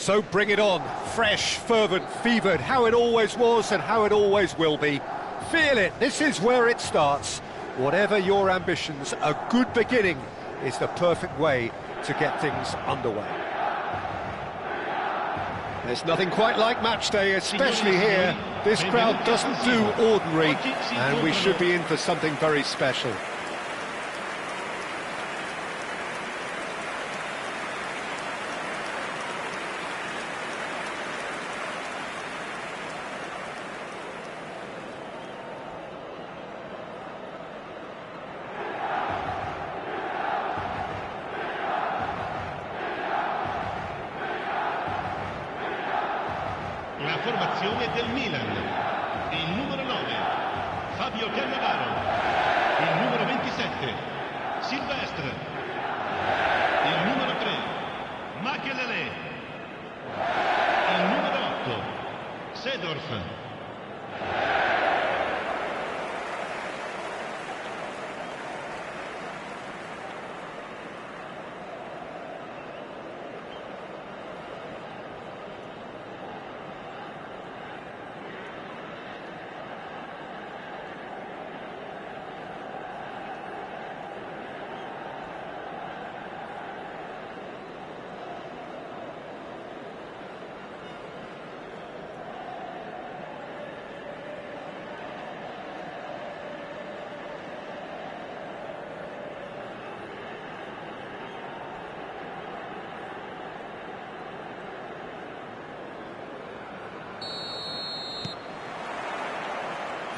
So bring it on, fresh, fervent, fevered, how it always was and how it always will be. Feel it, this is where it starts. Whatever your ambitions, a good beginning is the perfect way to get things underway. There's nothing quite like match day, especially here. This crowd doesn't do ordinary, and we should be in for something very special. La formazione del Milan, il numero 9, Fabio Cannavaro, il numero 27, Silvestre, il numero 3, Makelele, il numero 8, Seedorf.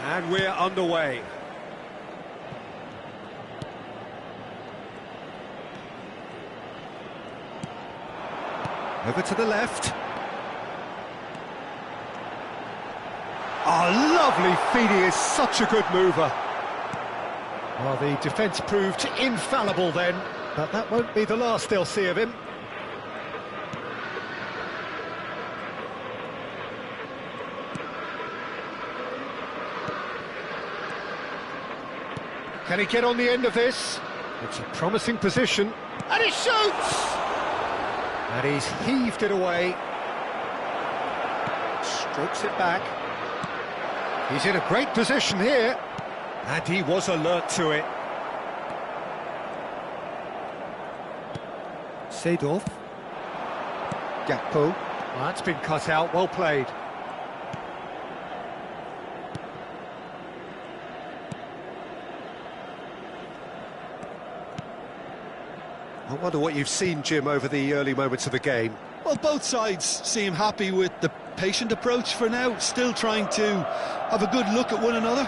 And we're underway. Over to the left. Oh, lovely feed, he is such a good mover. Well, the defence proved infallible then, but that won't be the last they'll see of him. Can he get on the end of this? It's a promising position. And he shoots! And he's heaved it away. Strokes it back. He's in a great position here. And he was alert to it. Seedorf. Gakpo. Well, that's been cut out, well played. I wonder what you've seen, Jim, over the early moments of the game. Well, both sides seem happy with the patient approach for now, still trying to have a good look at one another.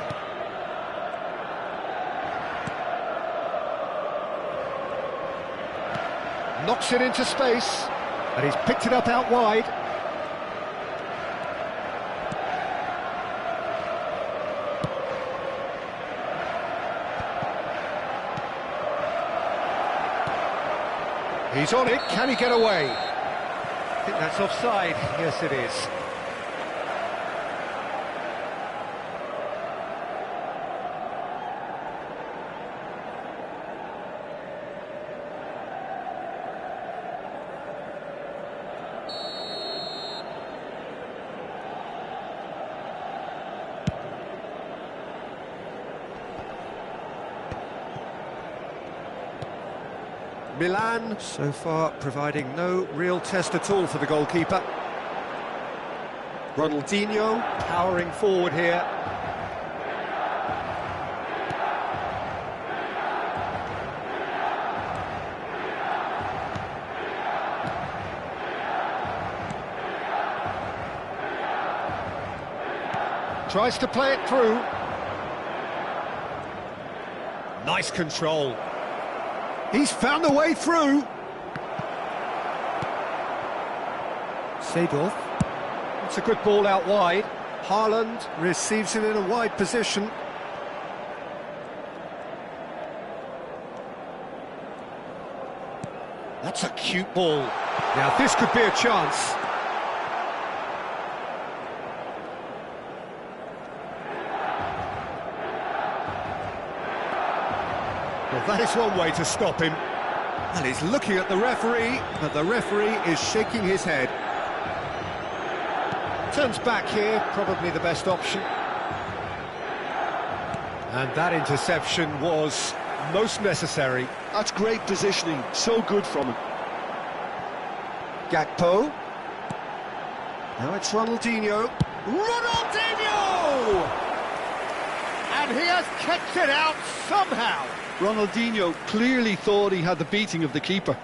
Knocks it into space, and he's picked it up out wide. He's on it, can he get away? I think that's offside, yes it is. Milan, so far, providing no real test at all for the goalkeeper. Ronaldinho, powering forward here. Tries to play it through. Nice control. He's found a way through. Seedorf. It's a good ball out wide. Haaland receives it in a wide position. That's a cute ball. Now this could be a chance. Well, that is one way to stop him. And he's looking at the referee, but the referee is shaking his head. Turns back here, probably the best option. And that interception was most necessary. That's great positioning, so good from him. Gakpo. Now it's Ronaldinho. Ronaldinho! And he has kicked it out somehow. Ronaldinho clearly thought he had the beating of the keeper.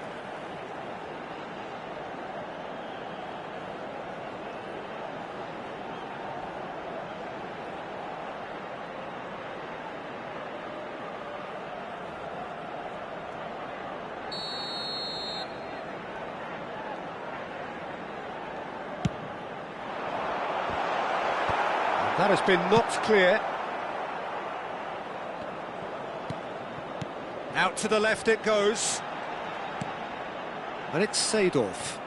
That has been knocked clear. Out to the left it goes. And it's Seedorf.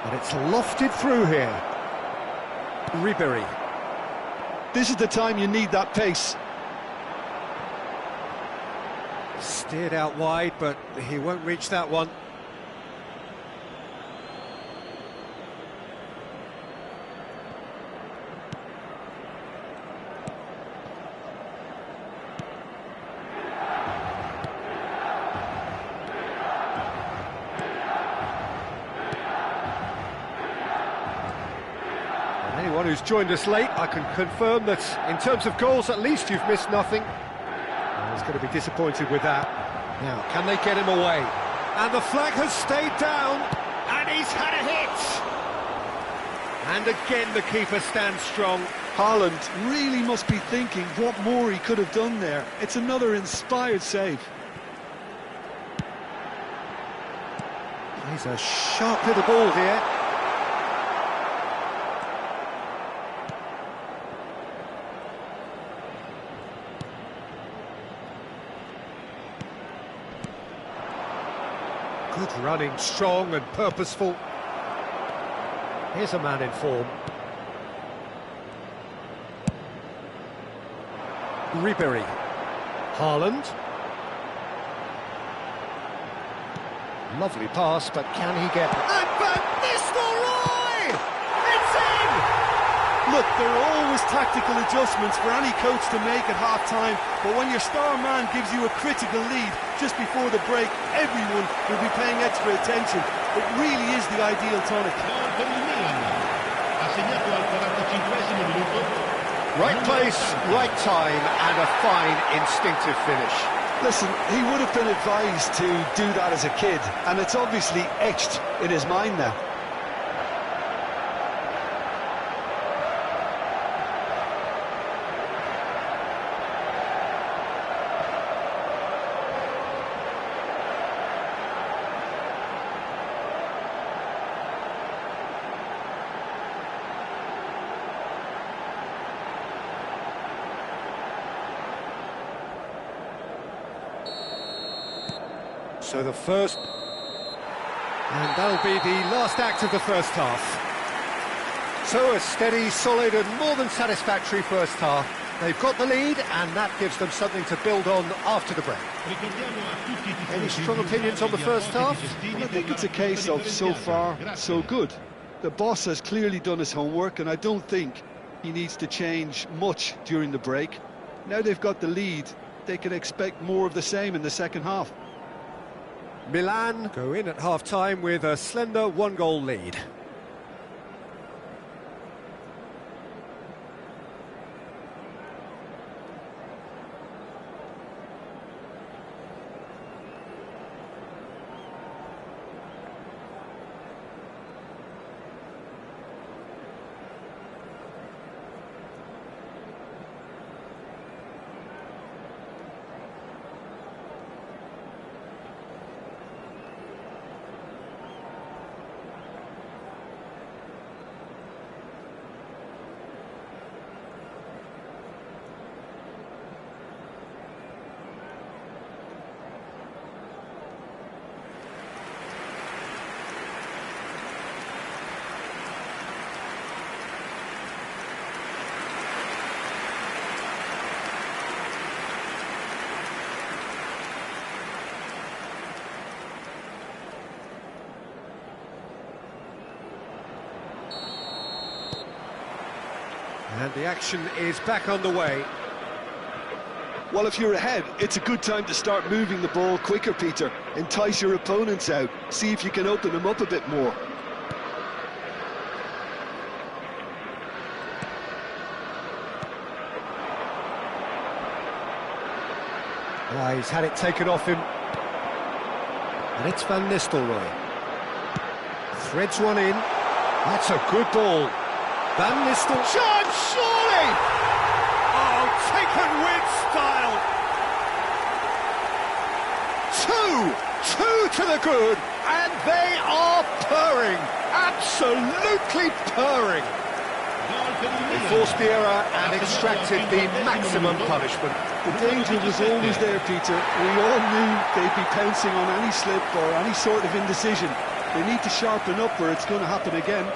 And it's lofted through here. Ribery. This is the time you need that pace. Steered out wide, but he won't reach that one. Anyone who's joined us late, I can confirm that in terms of goals, at least you've missed nothing. He's going to be disappointed with that. Now, can they get him away? And the flag has stayed down, and he's had a hit! And again, the keeper stands strong. Haaland really must be thinking what more he could have done there. It's another inspired save. He's a sharp little ball here. Good running, strong and purposeful. Here's a man in form. Ribery. Haaland. Lovely pass, but can he get... And Nistelrooij! It's in! Look, there are always tactical adjustments for any coach to make at half-time, but when your star man gives you a critical lead just before the break, everyone will be paying extra attention. It really is the ideal tonic. Per il Milan, ha segnato al 45esimo minuto. Right place, right time, and a fine instinctive finish. Listen, he would have been advised to do that as a kid, and it's obviously etched in his mind now. So the first, and that'll be the last act of the first half. So a steady, solid and more than satisfactory first half. They've got the lead and that gives them something to build on after the break. Any strong opinions on the first half? Well, I think it's a case of so far, so good. The boss has clearly done his homework and I don't think he needs to change much during the break. Now they've got the lead, they can expect more of the same in the second half. Milan go in at half-time with a slender one-goal lead. And the action is back on the way. Well, if you're ahead, it's a good time to start moving the ball quicker, Peter. Entice your opponents out. See if you can open them up a bit more. Oh, he's had it taken off him. And it's Van Nistelrooij. Threads one in. That's a good ball. Van Nistelrooij. Shot, surely! Oh, taken with style. Two to the good, and they are purring. Absolutely purring. They forced the error and extracted the maximum punishment. The danger was always there, Peter. We all knew they'd be pouncing on any slip or any sort of indecision. They need to sharpen up or it's going to happen again.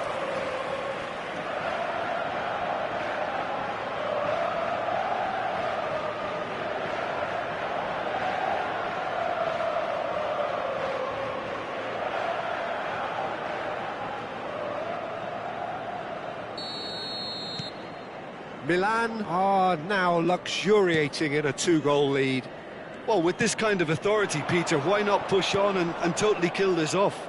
Milan are now luxuriating in a 2-goal lead. Well, with this kind of authority, Peter, why not push on and totally kill this off?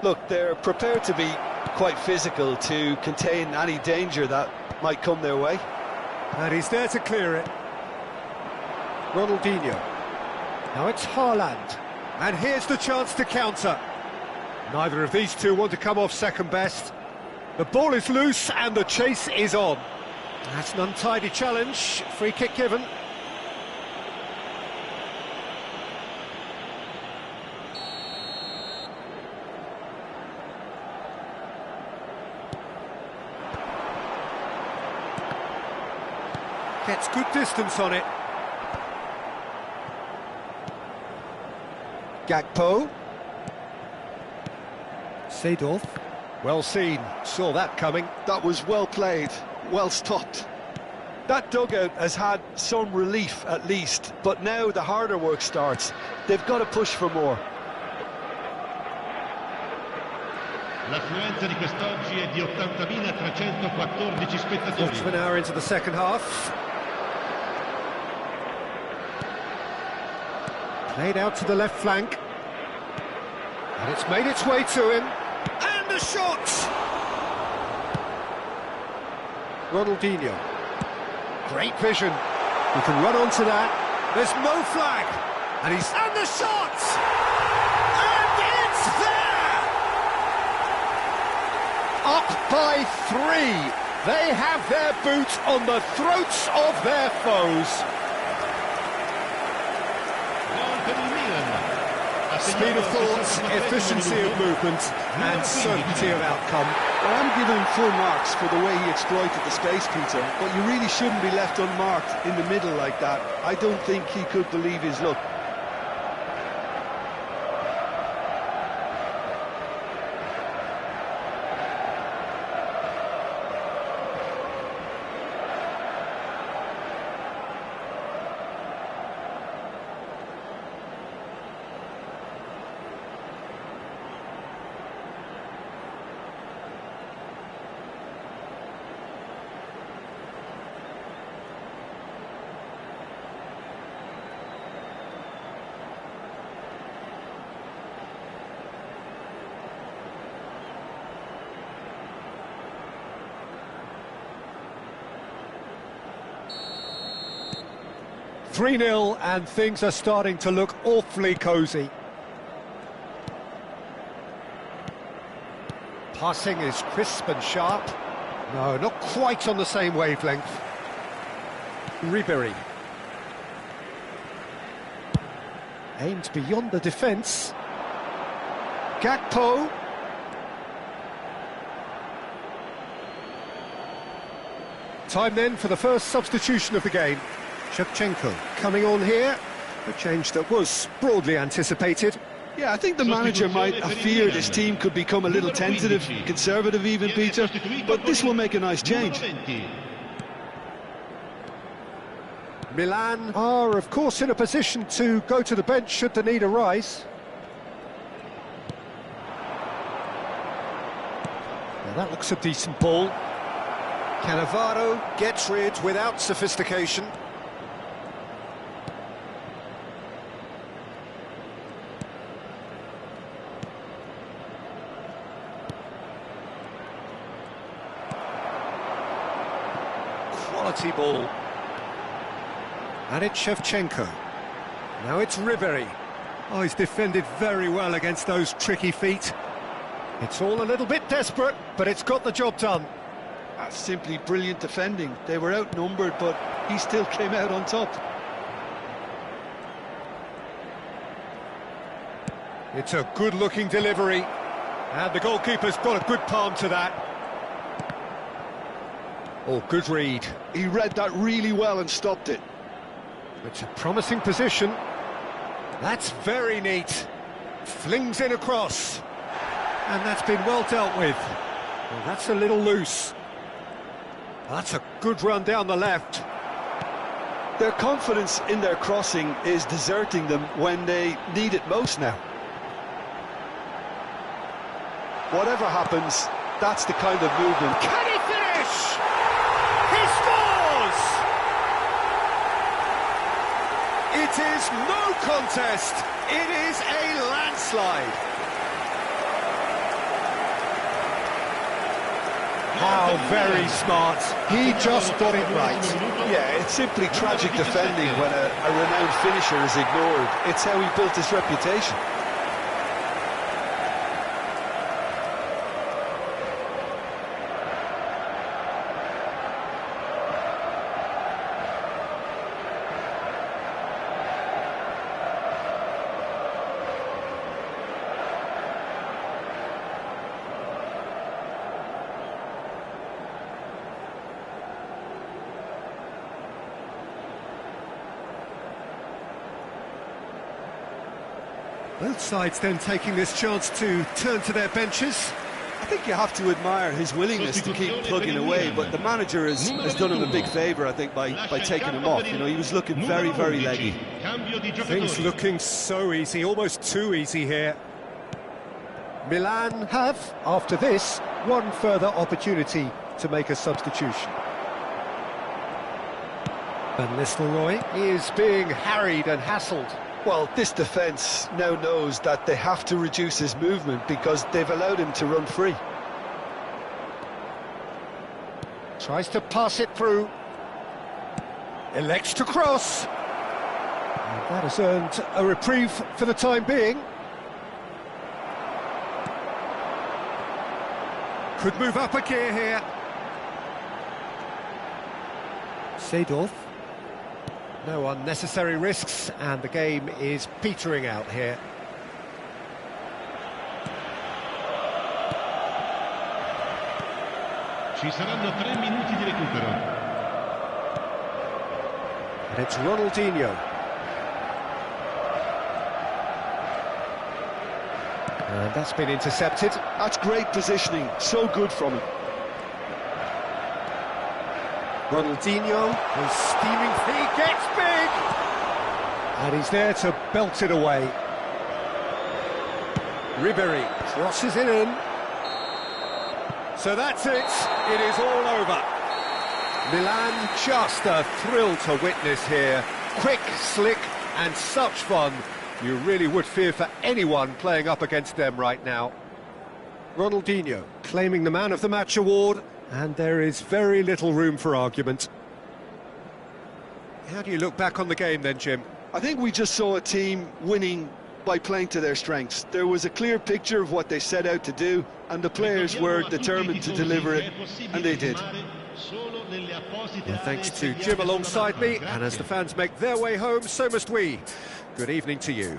Look, they're prepared to be quite physical to contain any danger that might come their way. And he's there to clear it. Ronaldinho. Now it's Haaland, and here's the chance to counter. Neither of these two want to come off second best. The ball is loose and the chase is on. That's an untidy challenge, free kick given. Gets good distance on it. Gakpo. Seedorf. Well seen, saw that coming. That was well played, well stopped. That dugout has had some relief at least, but now the harder work starts. They've got to push for more. L'affluenza di quest'oggi è di 80.314 spettatori. Quarter of an hour into the second half. Played out to the left flank. And it's made its way to him. And a shot! Ronaldinho. Great vision. He can run onto that. There's no flag. And he's... And the shot! And it's there! Up by 3. They have their boot on the throats of their foes. Speed of thought, efficiency of movement, and certainty of outcome. Well, I'm giving full marks for the way he exploited the space, Peter, but you really shouldn't be left unmarked in the middle like that. I don't think he could believe his luck. (3-0) and things are starting to look awfully cosy. Passing is crisp and sharp. No, not quite on the same wavelength. Ribery. Aimed beyond the defence. Gakpo. Time then for the first substitution of the game. Shevchenko coming on here, a change that was broadly anticipated. Yeah, I think the manager might have feared his team could become a little tentative, conservative even, Peter, but this will make a nice change. Milan are, of course, in a position to go to the bench should the need arise. Now that looks a decent ball. Cannavaro gets rid without sophistication. Quality ball. And it's Shevchenko. Now it's Ribery. Oh, he's defended very well against those tricky feet. It's all a little bit desperate, but it's got the job done. That's simply brilliant defending. They were outnumbered, but he still came out on top. It's a good-looking delivery. And the goalkeeper's got a good palm to that. Oh, good read. He read that really well and stopped it. It's a promising position. That's very neat. Flings in across. And that's been well dealt with. Well, that's a little loose. That's a good run down the left. Their confidence in their crossing is deserting them when they need it most now. Whatever happens, that's the kind of movement. Can he finish? He scores! It is no contest. It is a landslide. How very smart. He just got it right. Yeah, it's simply tragic defending when a renowned finisher is ignored. It's how he built his reputation. Both sides then taking this chance to turn to their benches. I think you have to admire his willingness to keep plugging away, but the manager has done him a big favour, I think, by taking him off. You know, he was looking very, very leggy. Things looking so easy, almost too easy here. Milan have, after this, one further opportunity to make a substitution. And Nistelrooij is being harried and hassled. Well, this defence now knows that they have to reduce his movement because they've allowed him to run free. Tries to pass it through. Elects to cross. And that has earned a reprieve for the time being. Could move up a gear here. Seedorf. No unnecessary risks, and the game is petering out here. Ci saranno 3 minuti di recupero. And it's Ronaldinho. And that's been intercepted. That's great positioning, so good from him. Ronaldinho is steaming, he gets big! And he's there to belt it away. Ribery crosses it in. So that's it, it is all over. Milan, just a thrill to witness here. Quick, slick, and such fun. You really would fear for anyone playing up against them right now. Ronaldinho claiming the Man of the Match award. And there is very little room for argument. How do you look back on the game then, Jim? I think we just saw a team winning by playing to their strengths. There was a clear picture of what they set out to do, and the players were determined to deliver it, and they did. Well, thanks to Jim alongside me, and as the fans make their way home, so must we. Good evening to you.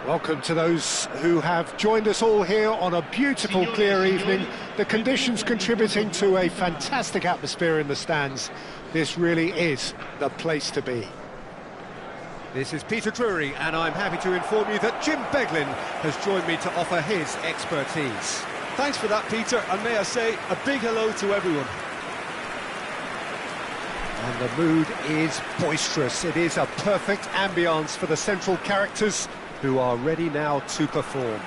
Welcome to those who have joined us all here on a beautiful, clear evening. The conditions contributing to a fantastic atmosphere in the stands. This really is the place to be. This is Peter Drury, and I'm happy to inform you that Jim Beglin has joined me to offer his expertise. Thanks for that, Peter, and may I say a big hello to everyone. And the mood is boisterous. It is a perfect ambience for the central characters who are ready now to perform.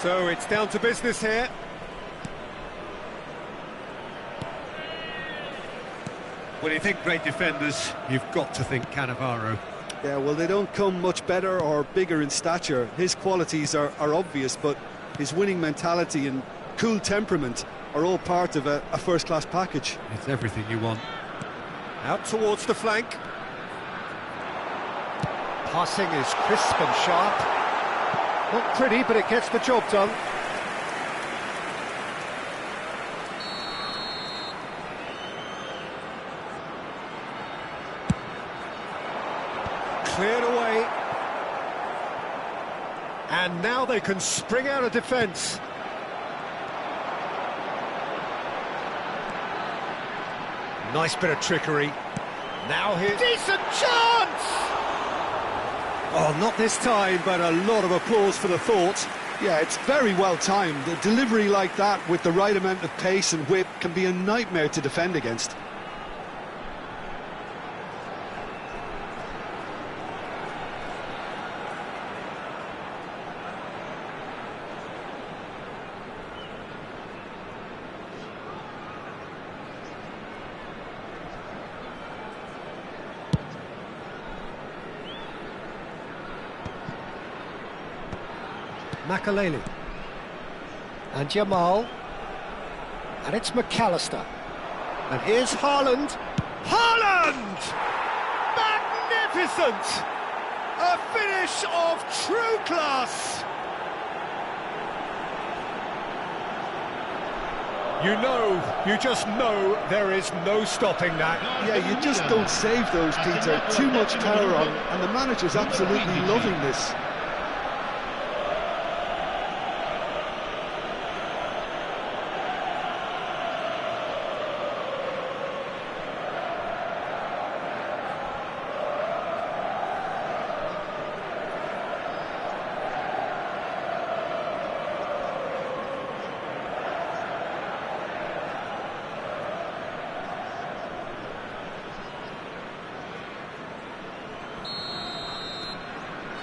So it's down to business here. When you think great defenders, you've got to think Cannavaro. Yeah, well, they don't come much better or bigger in stature. His qualities are obvious, but his winning mentality and cool temperament are all part of a first-class package. It's everything you want. Out towards the flank. Passing is crisp and sharp. Not pretty, but it gets the job done. Cleared away. And now they can spring out of defence. Nice bit of trickery. Now here... Decent chance! Oh, not this time, but a lot of applause for the thought. Yeah, it's very well timed. A delivery like that with the right amount of pace and whip can be a nightmare to defend against. Makaleli and Jamal, and it's McAllister, and here's Haaland. Haaland! Magnificent! A finish of true class! You just know there is no stopping that. Yeah, you just don't save those, Peter. Too much power on, and the manager's absolutely loving this.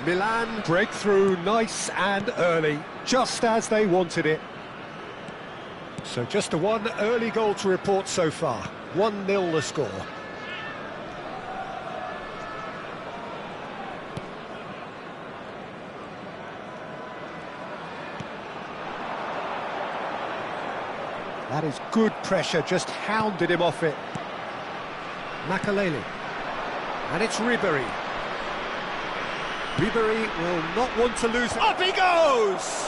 Milan break through nice and early, just as they wanted it. So just a one early goal to report so far. 1-0 the score. That is good pressure, just hounded him off it. Makaleli. And it's Ribery. Ribery will not want to lose. Up he goes!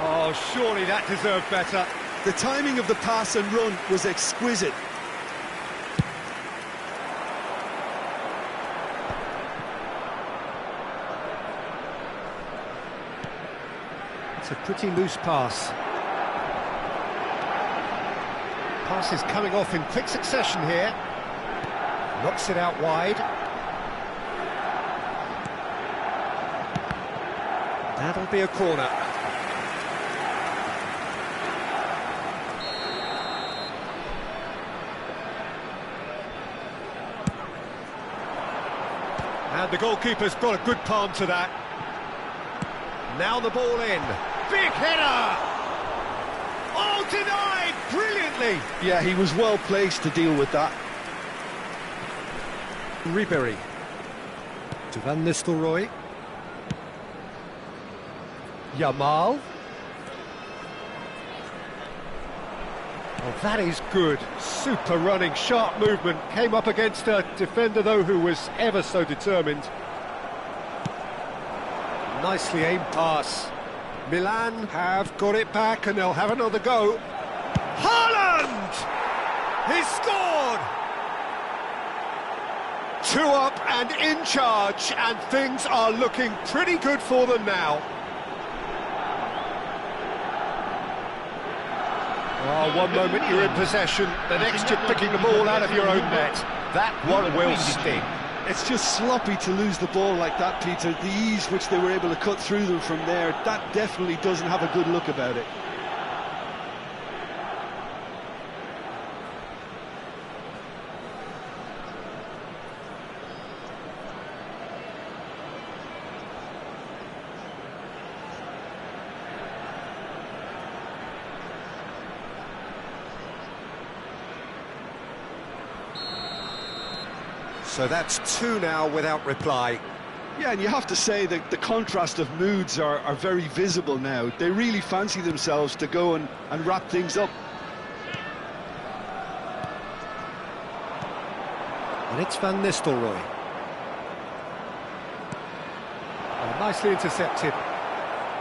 Oh, surely that deserved better. The timing of the pass and run was exquisite. It's a pretty loose pass. Pass is coming off in quick succession here. Knocks it out wide. That'll be a corner. And the goalkeeper's got a good palm to that. Now the ball in. Big header! Oh, denied! Brilliantly! Yeah, he was well placed to deal with that. Ribery. To Van Nistelrooij. Yamal. Oh, that is good. Super running, sharp movement. Came up against a defender, though, who was ever so determined. Nicely aimed pass. Milan have got it back, and they'll have another go. Haaland! He's scored! 2 up and in charge, and things are looking pretty good for them now. Oh, one moment you're in possession, the next you're picking the ball out of your own net. That one will sting. It's just sloppy to lose the ball like that, Peter. The ease which they were able to cut through them from there, that definitely doesn't have a good look about it. So that's 2 now without reply. Yeah, and you have to say that the contrast of moods are very visible now. They really fancy themselves to go and wrap things up. And it's Van Nistelrooij. Oh, nicely intercepted.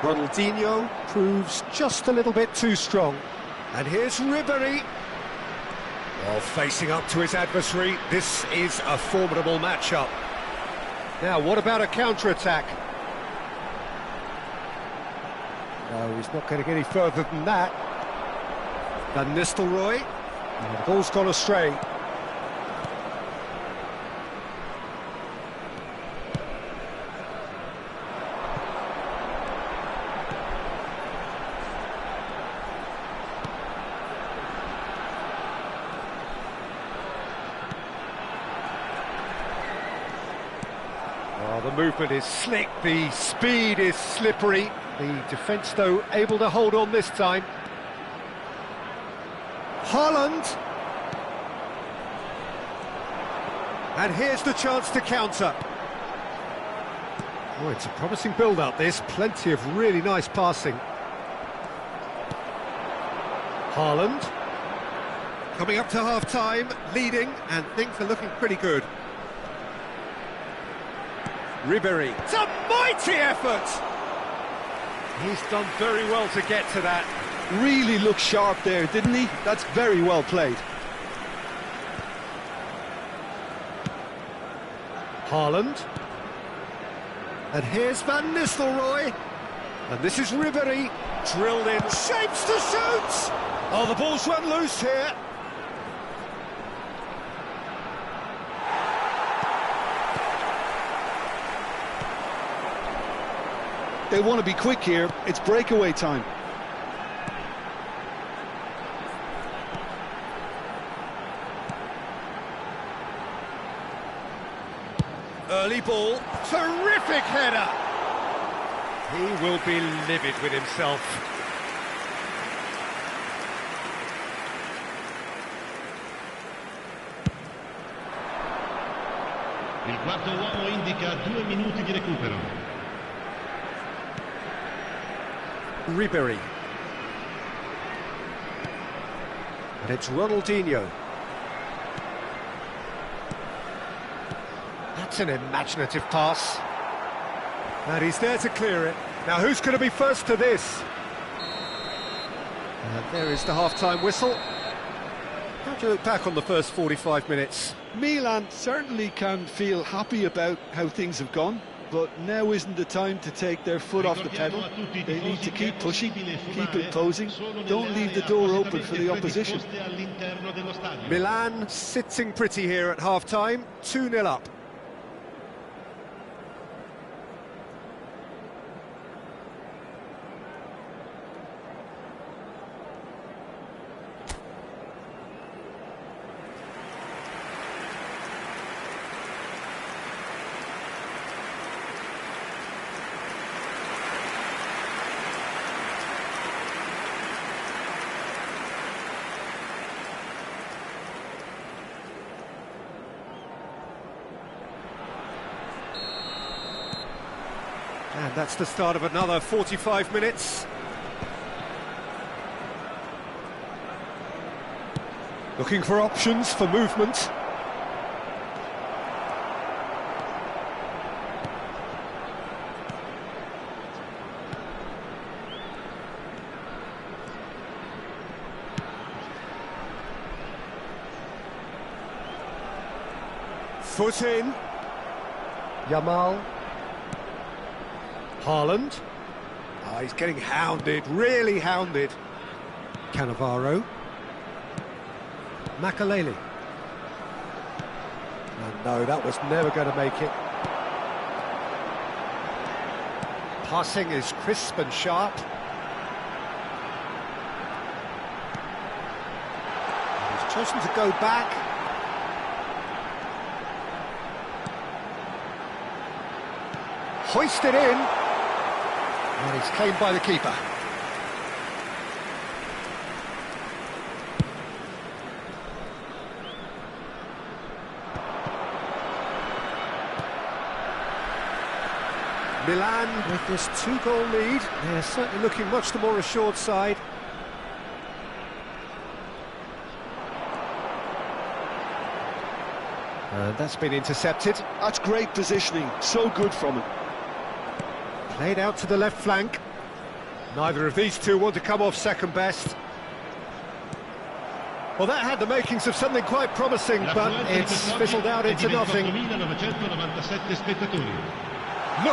Ronaldinho proves just a little bit too strong. And here's Ribery. Well, facing up to his adversary, this is a formidable matchup. Now, what about a counter-attack? No, he's not going to get any further than that. Van Nistelrooij. And the ball's gone astray. Oh, the movement is slick, the speed is slippery. The defence, though, able to hold on this time. Haaland. And here's the chance to counter. Oh, it's a promising build-up, this. Plenty of really nice passing. Haaland. Coming up to half-time, leading, and things are looking pretty good. Ribery. It's a mighty effort! He's done very well to get to that. Really looked sharp there, didn't he? That's very well played. Haaland. And here's Van Nistelrooij. And this is Ribery. Drilled in. Shapes to shoot! Oh, the ball's run loose here. They want to be quick here. It's breakaway time. Early ball. Terrific header. He will be livid with himself. Il quarto uomo indica 2 minuti di recupero. Ribery. And it's Ronaldinho. That's an imaginative pass. And he's there to clear it. Now who's going to be first to this? And there is the half-time whistle. How do you look back on the first 45 minutes? Milan certainly can feel happy about how things have gone. but now isn't the time to take their foot off the pedal. They need to keep pushing, keep imposing, don't leave the door open for the opposition. Milan sitting pretty here at half-time, 2-0 up. And that's the start of another 45 minutes. Looking for options for movement. Foot in. Yamal. Haaland. Oh, he's getting hounded, really hounded. Cannavaro. Makaleli. Oh, no, that was never going to make it. Passing is crisp and sharp. And he's chosen to go back. Hoisted in. And he's claimed by the keeper. Milan with this 2-goal lead. They're certainly looking much the more assured side. And that's been intercepted. That's great positioning, so good from him. Played out to the left flank. Neither of these two want to come off second best. Well, that had the makings of something quite promising, but it's fizzled out into nothing. Look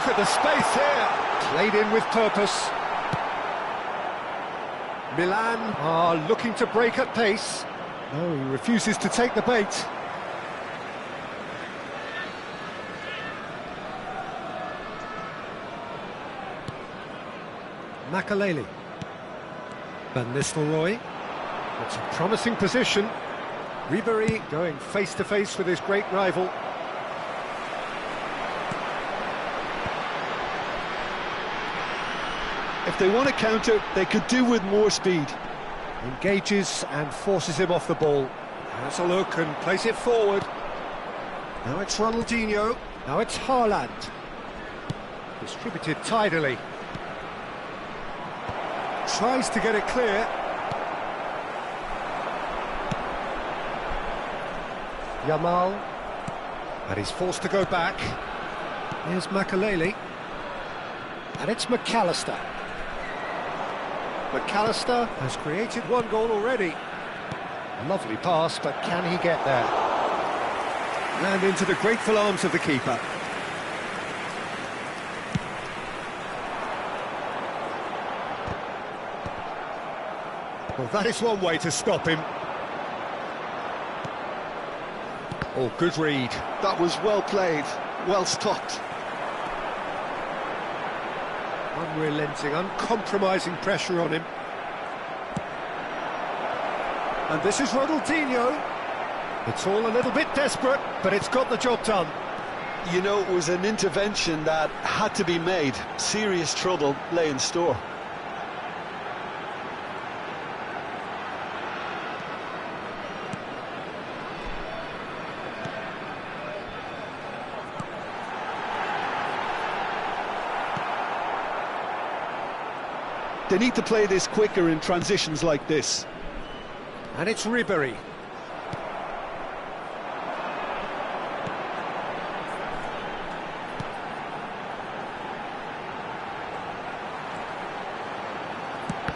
at the space here. Played in with purpose. Milan are looking to break at pace. No, he refuses to take the bait. Makaleli. Van Nistelrooij. It's a promising position. Ribery going face-to-face with his great rival. If they want to counter, they could do with more speed. Engages and forces him off the ball. Has a look and plays it forward. Now it's Ronaldinho. Now it's Haaland. Distributed tidily. Tries to get it clear. Yamal. And he's forced to go back. Here's Makaleli. And it's McAllister. McAllister has created one goal already. Lovely pass, but can he get there? And into the grateful arms of the keeper. Well, that is one way to stop him. Oh, good read. That was well played, well stopped. Unrelenting, uncompromising pressure on him. And this is Ronaldinho. It's all a little bit desperate, but it's got the job done. You know, it was an intervention that had to be made. Serious trouble lay in store. They need to play this quicker in transitions like this. And it's Ribery.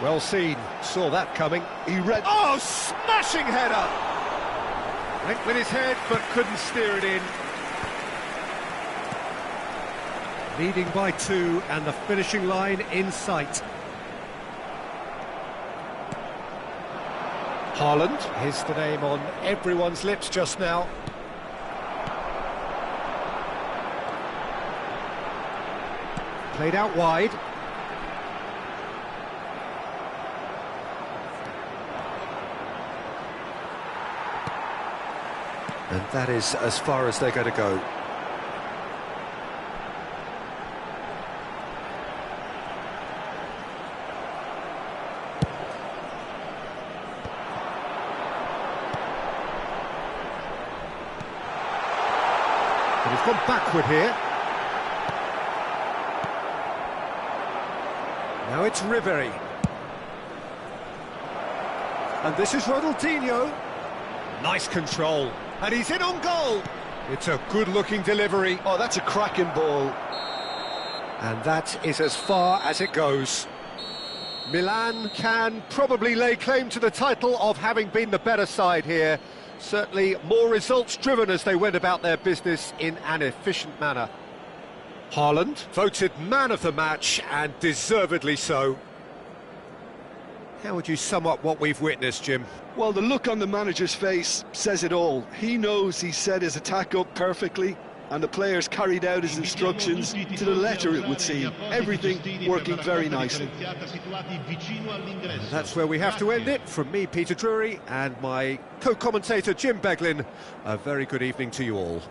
Well seen, saw that coming. He read... Oh, smashing header! Went with his head, but couldn't steer it in. Leading by 2 and the finishing line in sight. Haaland is the name on everyone's lips just now. Played out wide. And that is as far as they're going to go. And he's gone backward here. Now it's Ribery. And this is Ronaldinho. Nice control. And he's in on goal. It's a good-looking delivery. Oh, that's a cracking ball. And that is as far as it goes. Milan can probably lay claim to the title of having been the better side here. Certainly more results-driven as they went about their business in an efficient manner. Haaland, voted man of the match, and deservedly so. How would you sum up what we've witnessed, Jim? Well, the look on the manager's face says it all. He knows he set his attack up perfectly, and the players carried out his instructions to the letter, it would seem. Everything working very nicely. And that's where we have to end it. From me, Peter Drury, and my co-commentator, Jim Beglin, a very good evening to you all.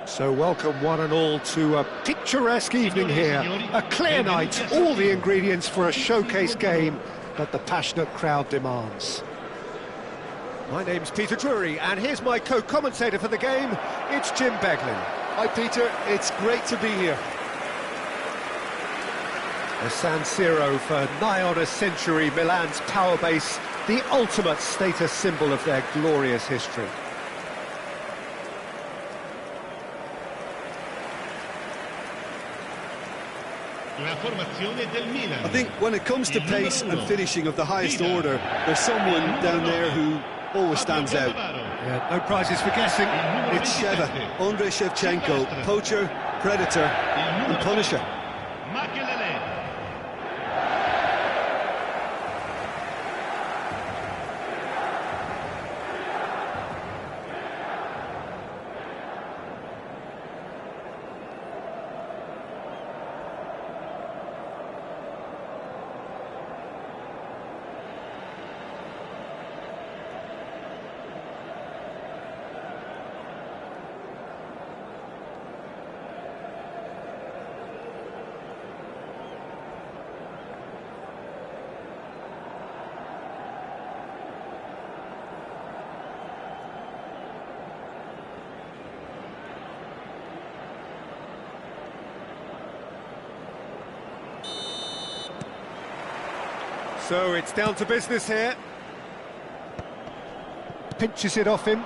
So welcome one and all to a picturesque evening here, a clear night, all the ingredients for a showcase game that the passionate crowd demands. My name's Peter Drury, and here's my co-commentator for the game, it's Jim Beglin. Hi Peter, it's great to be here. The San Siro for nigh on a century, Milan's power base, the ultimate status symbol of their glorious history. I think when it comes to pace and finishing of the highest order, there's someone down there who always stands out. Yeah, no prizes for guessing. It's Sheva, Andrei Shevchenko, poacher, predator and punisher. So it's down to business here. Pinches it off him.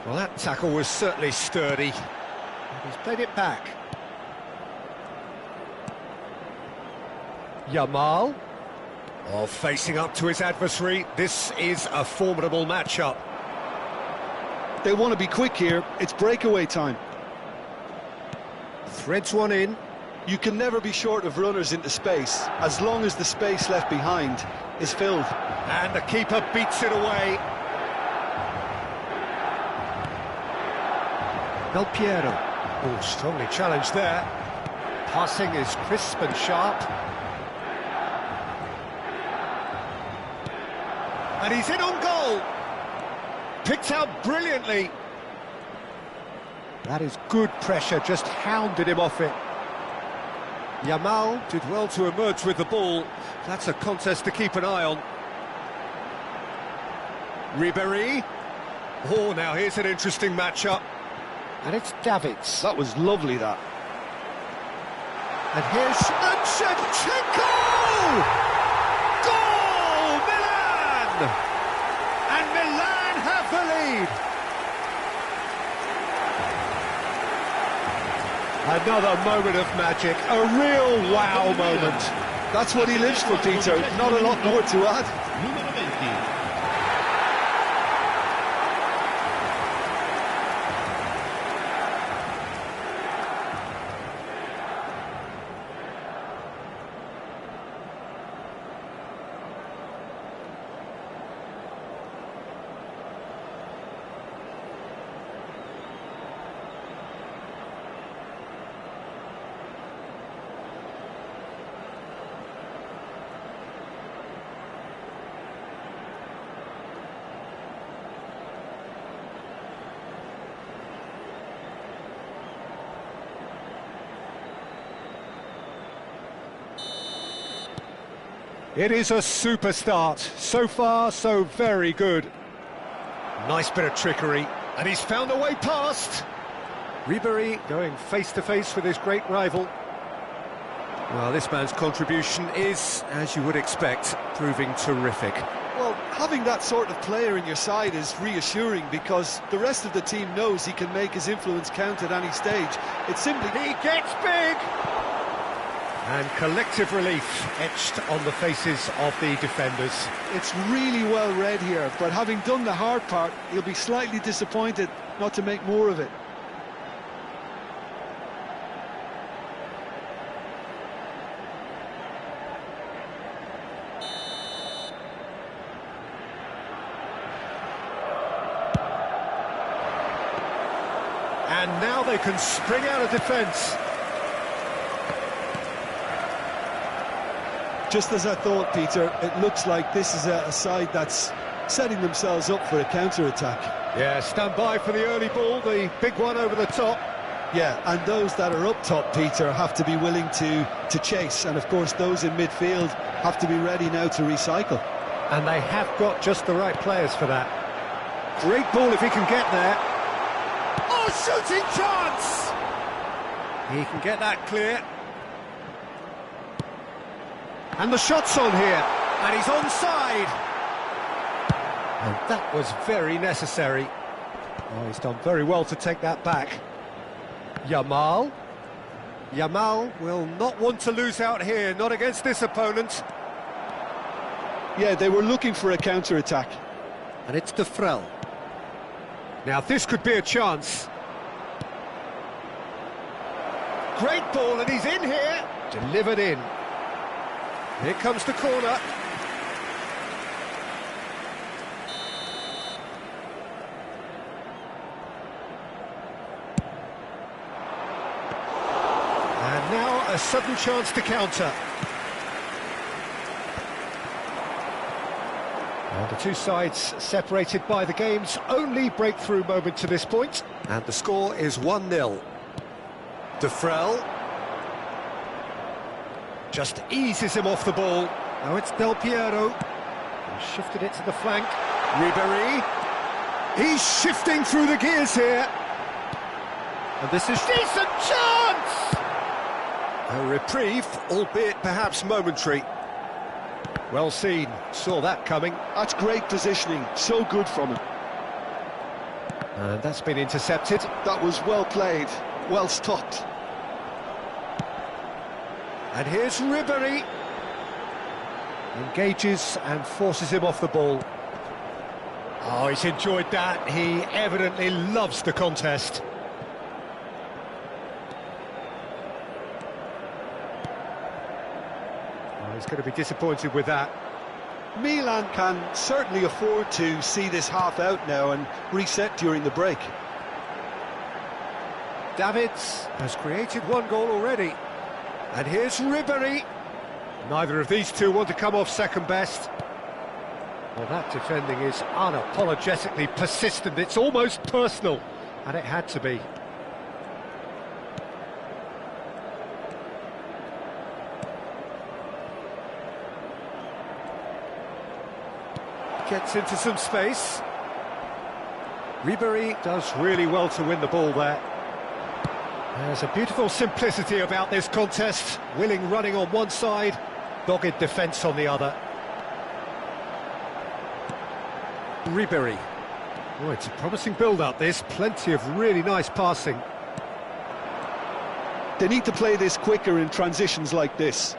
Well, that tackle was certainly sturdy. He's played it back. Yamal. Oh, facing up to his adversary. This is a formidable matchup. They want to be quick here. It's breakaway time. Threads one in. You can never be short of runners into space, as long as the space left behind is filled. And the keeper beats it away. Del Piero. Oh, strongly challenged there. Passing is crisp and sharp. And he's in on goal. Picked out brilliantly. That is good pressure, just hounded him off it. Yamal did well to emerge with the ball. That's a contest to keep an eye on. Ribéry. Oh, now here's an interesting matchup. And it's Davids. That was lovely, that. And here's Shevchenko! Goal! Milan! And Milan have the lead. Another moment of magic, a real wow moment. That's what he lives for, Peter. Not a lot more to add. Número 20. It is a super start. So far, so very good. Nice bit of trickery. And he's found a way past. Ribéry going face-to-face with his great rival. Well, this man's contribution is, as you would expect, proving terrific. Well, having that sort of player in your side is reassuring because the rest of the team knows he can make his influence count at any stage. It's simply... He gets big! And collective relief etched on the faces of the defenders. It's really well read here, but having done the hard part, he'll be slightly disappointed not to make more of it. And now they can spring out of defence. Just as I thought, Peter, it looks like this is a side that's setting themselves up for a counter-attack. Yeah, stand by for the early ball, the big one over the top. Yeah, and those that are up top, Peter, have to be willing to chase. And, of course, those in midfield have to be ready now to recycle. And they have got just the right players for that. Great ball if he can get there. Oh, shooting chance! He can get that clear. And the shot's on here, and he's onside. And that was very necessary. Oh, he's done very well to take that back. Yamal. Yamal will not want to lose out here, not against this opponent. Yeah, they were looking for a counter-attack. And it's De Vrel. Now this could be a chance. Great ball, and he's in here. Delivered in. Here comes the corner. And now a sudden chance to counter. Well, the two sides separated by the game's only breakthrough moment to this point. And the score is 1-0. De Vrel just eases him off the ball. Now it's Del Piero. He shifted it to the flank. Ribéry. He's shifting through the gears here. And this is decent chance! A reprieve, albeit perhaps momentary. Well seen, saw that coming. That's great positioning, so good from him. And that's been intercepted. That was well played, well stopped. And here's Ribery. Engages and forces him off the ball. Oh, he's enjoyed that. He evidently loves the contest. Oh, he's going to be disappointed with that. Milan can certainly afford to see this half out now and reset during the break. Davids has created one goal already. And here's Ribery. Neither of these two want to come off second best. Well, that defending is unapologetically persistent. It's almost personal, and it had to be. Gets into some space. Ribery does really well to win the ball there. There's a beautiful simplicity about this contest. Willing running on one side, dogged defence on the other. Ribery. Oh, it's a promising build-up, this. Plenty of really nice passing. They need to play this quicker in transitions like this.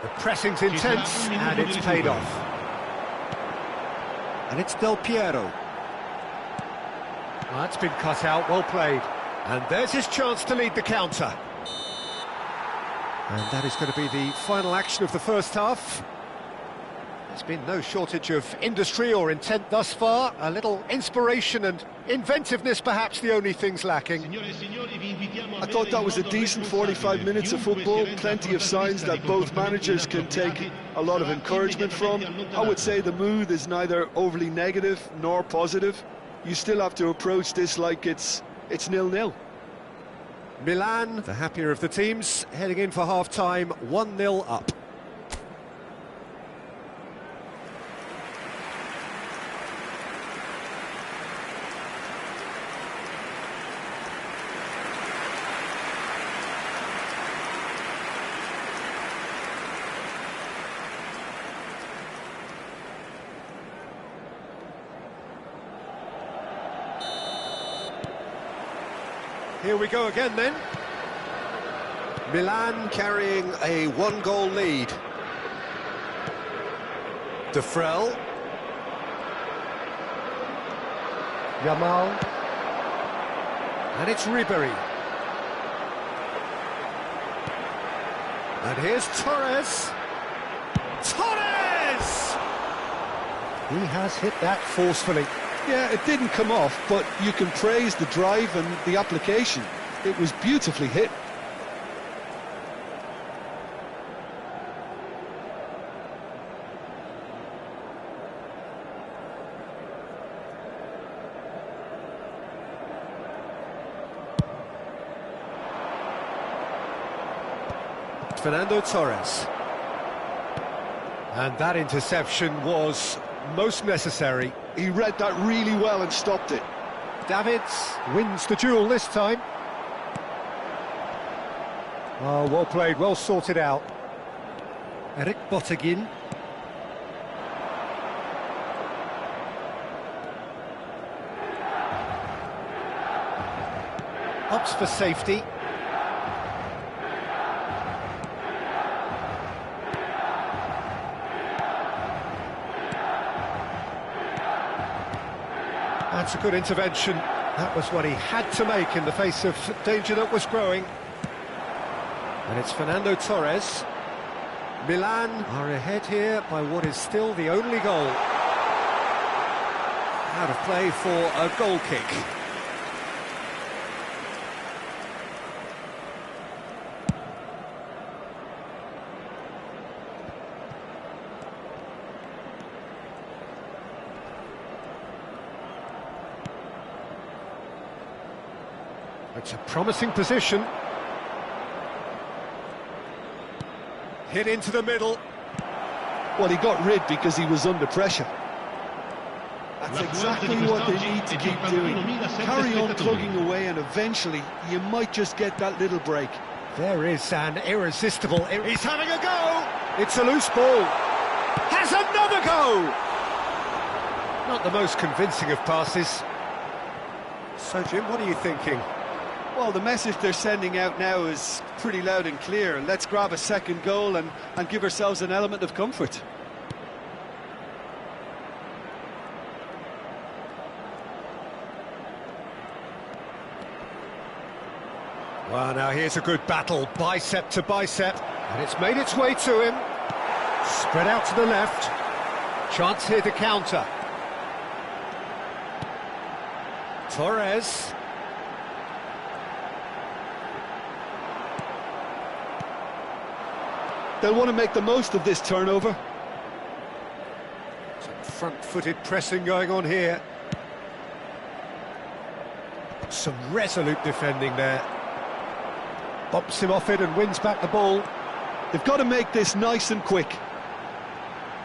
The pressing's intense, and it's paid off. And it's Del Piero. Oh, that's been cut out, well played. And there's his chance to lead the counter. And that is going to be the final action of the first half. There's been no shortage of industry or intent thus far. A little inspiration and inventiveness, perhaps the only things lacking. I thought that was a decent 45 minutes of football. Plenty of signs that both managers can take a lot of encouragement from. I would say the mood is neither overly negative nor positive. You still have to approach this like it's 0-0. Milan, the happier of the teams, heading in for half-time, 1-0 up. Here we go again then. Milan carrying a one-goal lead. De Frel. Yamal. And it's Ribery. And here's Torres. Torres! He has hit that forcefully. Yeah, it didn't come off, but you can praise the drive and the application. It was beautifully hit. Fernando Torres. And that interception was most necessary. He read that really well and stopped it. Davids wins the duel this time. Oh, well played, well sorted out. Eric Bottegin. Opts for safety. That's a good intervention. That was what he had to make in the face of danger that was growing. And it's Fernando Torres. Milan are ahead here by what is still the only goal. Out of play for a goal kick. It's a promising position. Hit into the middle. Well, he got rid because he was under pressure. That's exactly what they need to keep doing. Carry on plugging away and eventually you might just get that little break. There is an irresistible... He's having a go! It's a loose ball. Has another go! Not the most convincing of passes. So, Jim, what are you thinking? Well, the message they're sending out now is pretty loud and clear. Let's grab a second goal and give ourselves an element of comfort. Well, now here's a good battle, bicep to bicep, and it's made its way to him. Spread out to the left. Chance here to counter. Torres. They'll want to make the most of this turnover. Some front-footed pressing going on here. Some resolute defending there. Bumps him off it and wins back the ball. They've got to make this nice and quick.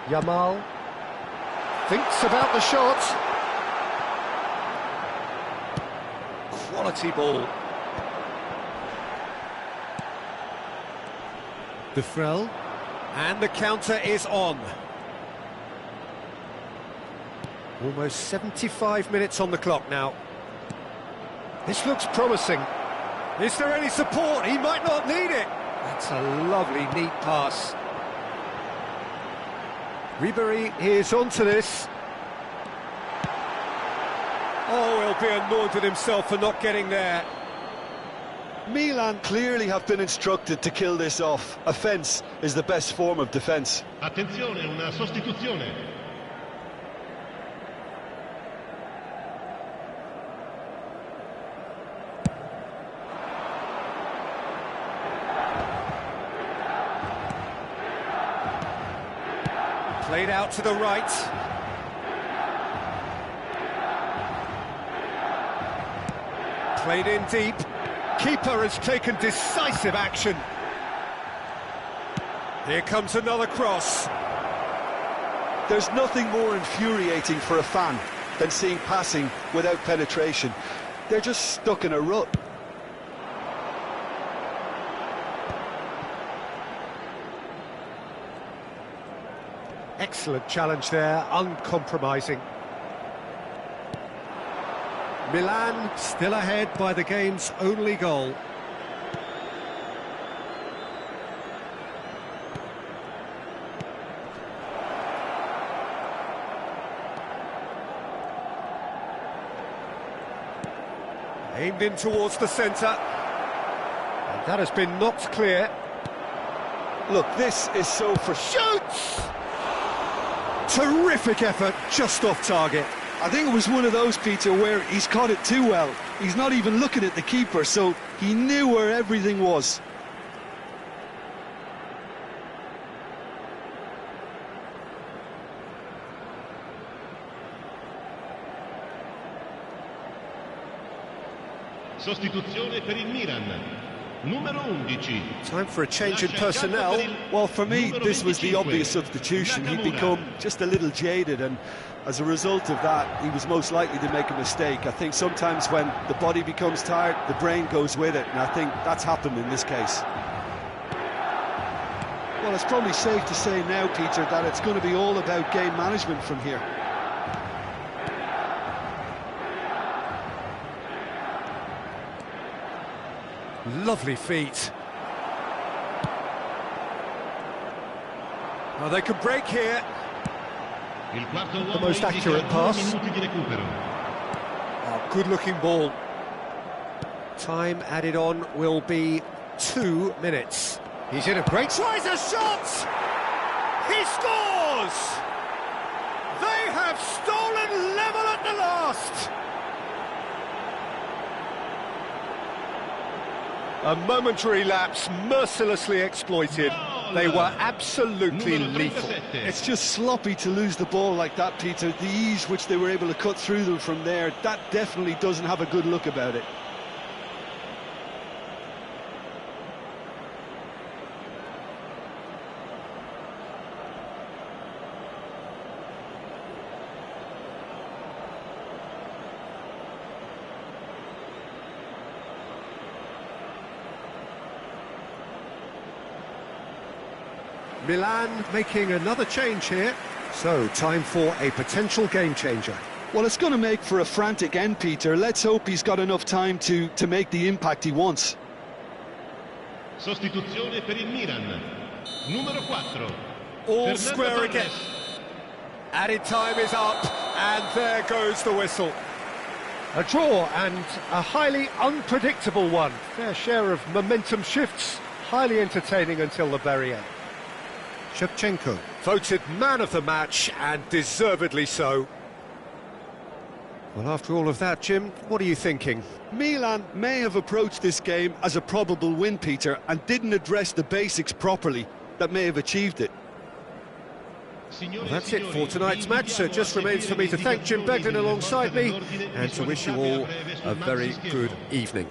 Yamal thinks about the shot. Quality ball. De Frel, and the counter is on. Almost 75 minutes on the clock now. This looks promising. Is there any support? He might not need it. That's a lovely, neat pass. Ribéry is onto this. Oh, he'll be annoyed with himself for not getting there. Milan clearly have been instructed to kill this off. Offence is the best form of defence. Attenzione, una sostituzione. Played out to the right. Played in deep. Keeper has taken decisive action. Here comes another cross. There's nothing more infuriating for a fan than seeing passing without penetration. They're just stuck in a rut. Excellent challenge there, uncompromising. Milan still ahead by the game's only goal. Aimed in towards the centre. And that has been knocked clear. Look, this is so Shoots! Terrific effort, just off target. I think it was one of those, Peter, where he's caught it too well. He's not even looking at the keeper, so he knew where everything was. Sostituzione per il Milan. Numero 11. Time for a change in personnel. Well, for me, this was the obvious substitution. He'd become just a little jaded, and as a result of that, he was most likely to make a mistake. I think sometimes when the body becomes tired, the brain goes with it, and I think that's happened in this case. Well, it's probably safe to say now, Peter, that it's going to be all about game management from here. Lovely feet. Well, they could break here. The most accurate pass. Oh, good-looking ball. Time added on will be 2 minutes. He's in a great... Tries a shot! He scores! They have stolen level at the last! A momentary lapse, mercilessly exploited. They were absolutely lethal. It's just sloppy to lose the ball like that, Peter. The ease which they were able to cut through them from there, that definitely doesn't have a good look about it. Milan making another change here. So, time for a potential game changer. Well, it's going to make for a frantic end, Peter. Let's hope he's got enough time to make the impact he wants. Sostituzione per il Milan. Numero 4. All square again. Added time is up, and there goes the whistle. A draw, and a highly unpredictable one. Fair share of momentum shifts, highly entertaining until the very end. Shevchenko, voted man of the match, and deservedly so. Well, after all of that, Jim, what are you thinking? Milan may have approached this game as a probable win, Peter, and didn't address the basics properly that may have achieved it. Well, that's it for tonight's match, so it just remains for me to thank Jim Beglin alongside me and to wish you all a very good evening.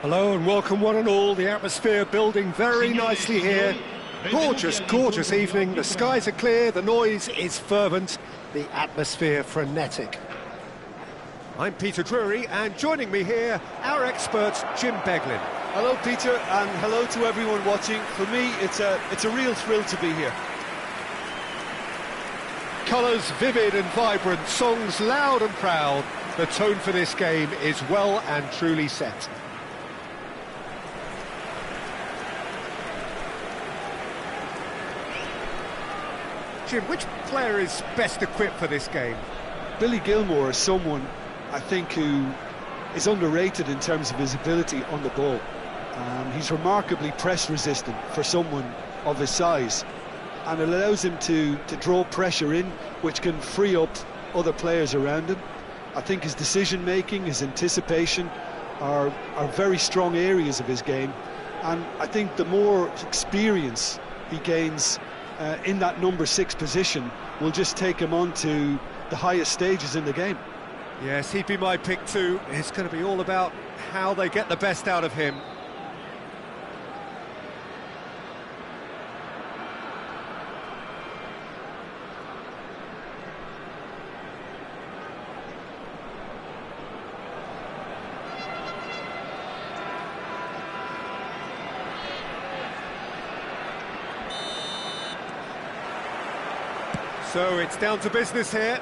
Hello and welcome one and all. The atmosphere building very nicely here. Gorgeous, gorgeous evening. The skies are clear, the noise is fervent, the atmosphere frenetic. I'm Peter Drury, and joining me here, our expert, Jim Beglin. Hello, Peter, and hello to everyone watching. For me, it's a real thrill to be here. Colours vivid and vibrant, songs loud and proud. The tone for this game is well and truly set. Jim, which player is best equipped for this game? Billy Gilmour is someone, I think, who is underrated in terms of his ability on the ball. He's remarkably press-resistant for someone of his size, and it allows him to draw pressure in, which can free up other players around him. I think his decision-making, his anticipation are very strong areas of his game, and I think the more experience he gains in that number 6 position will just take him on to the highest stages in the game. Yes, he'd be my pick too. It's going to be all about how they get the best out of him. So it's down to business here.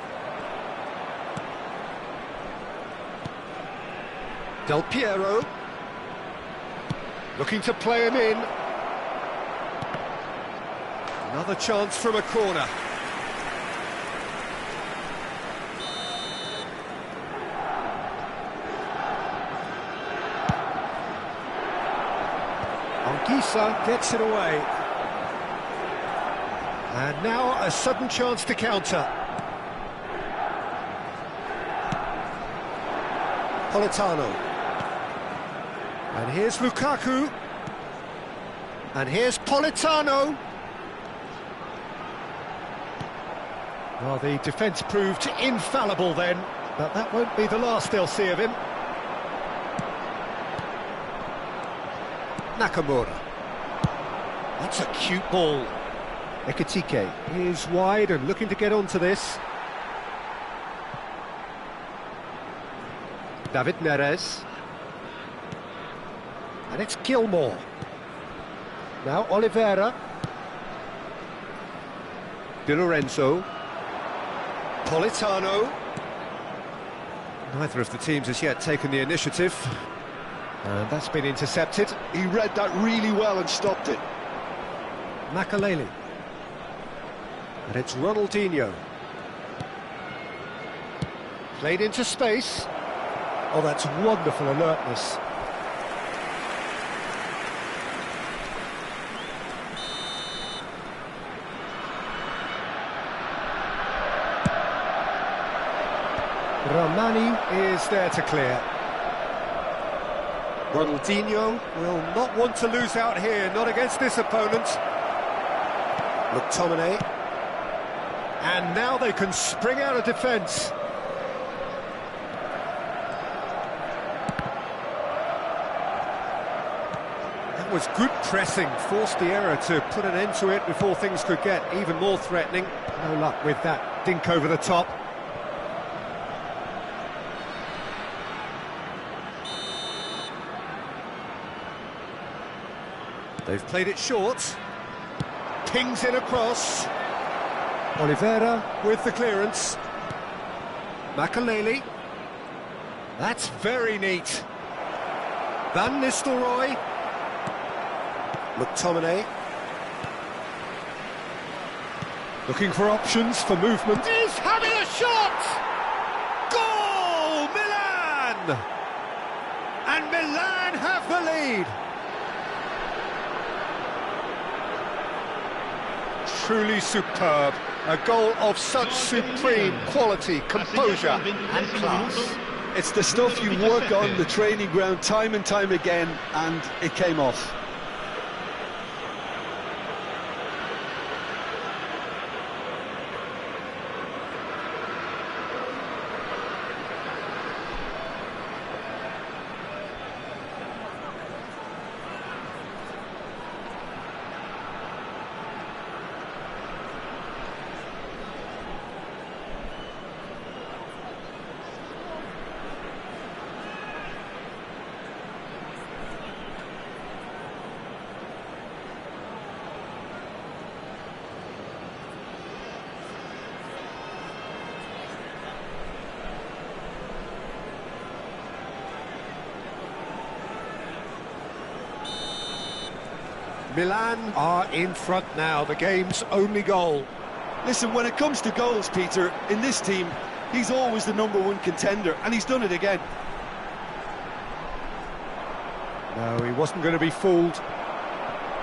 Del Piero, looking to play him in. Another chance from a corner. Anguissa gets it away. And now a sudden chance to counter. Politano. And here's Lukaku. And here's Politano. Well, the defence proved infallible then, but that won't be the last they'll see of him. Nakamura. That's a cute ball. Ekitike is wide and looking to get onto this. David Neres. And it's Gilmour. Now Oliveira. Di Lorenzo. Politano. Neither of the teams has yet taken the initiative. And that's been intercepted. He read that really well and stopped it. Makaleli. And it's Ronaldinho. Played into space. Oh, that's wonderful alertness. Ramani is there to clear. Ronaldinho will not want to lose out here, not against this opponent. McTominay. And now they can spring out of defence. That was good pressing, forced the error to put an end to it before things could get even more threatening. No luck with that dink over the top. They've played it short. Pings in across. Oliveira with the clearance. Makaleli. That's very neat. Van Nistelrooij. McTominay. Looking for options for movement. He's having a shot! Goal! Milan! And Milan have the lead. Truly superb. A goal of such supreme quality, composure and class. It's the stuff you work on the training ground time and time again, and it came off. Milan are in front now, the game's only goal. Listen, when it comes to goals, Peter, in this team, he's always the #1 contender, and he's done it again. No, he wasn't going to be fooled.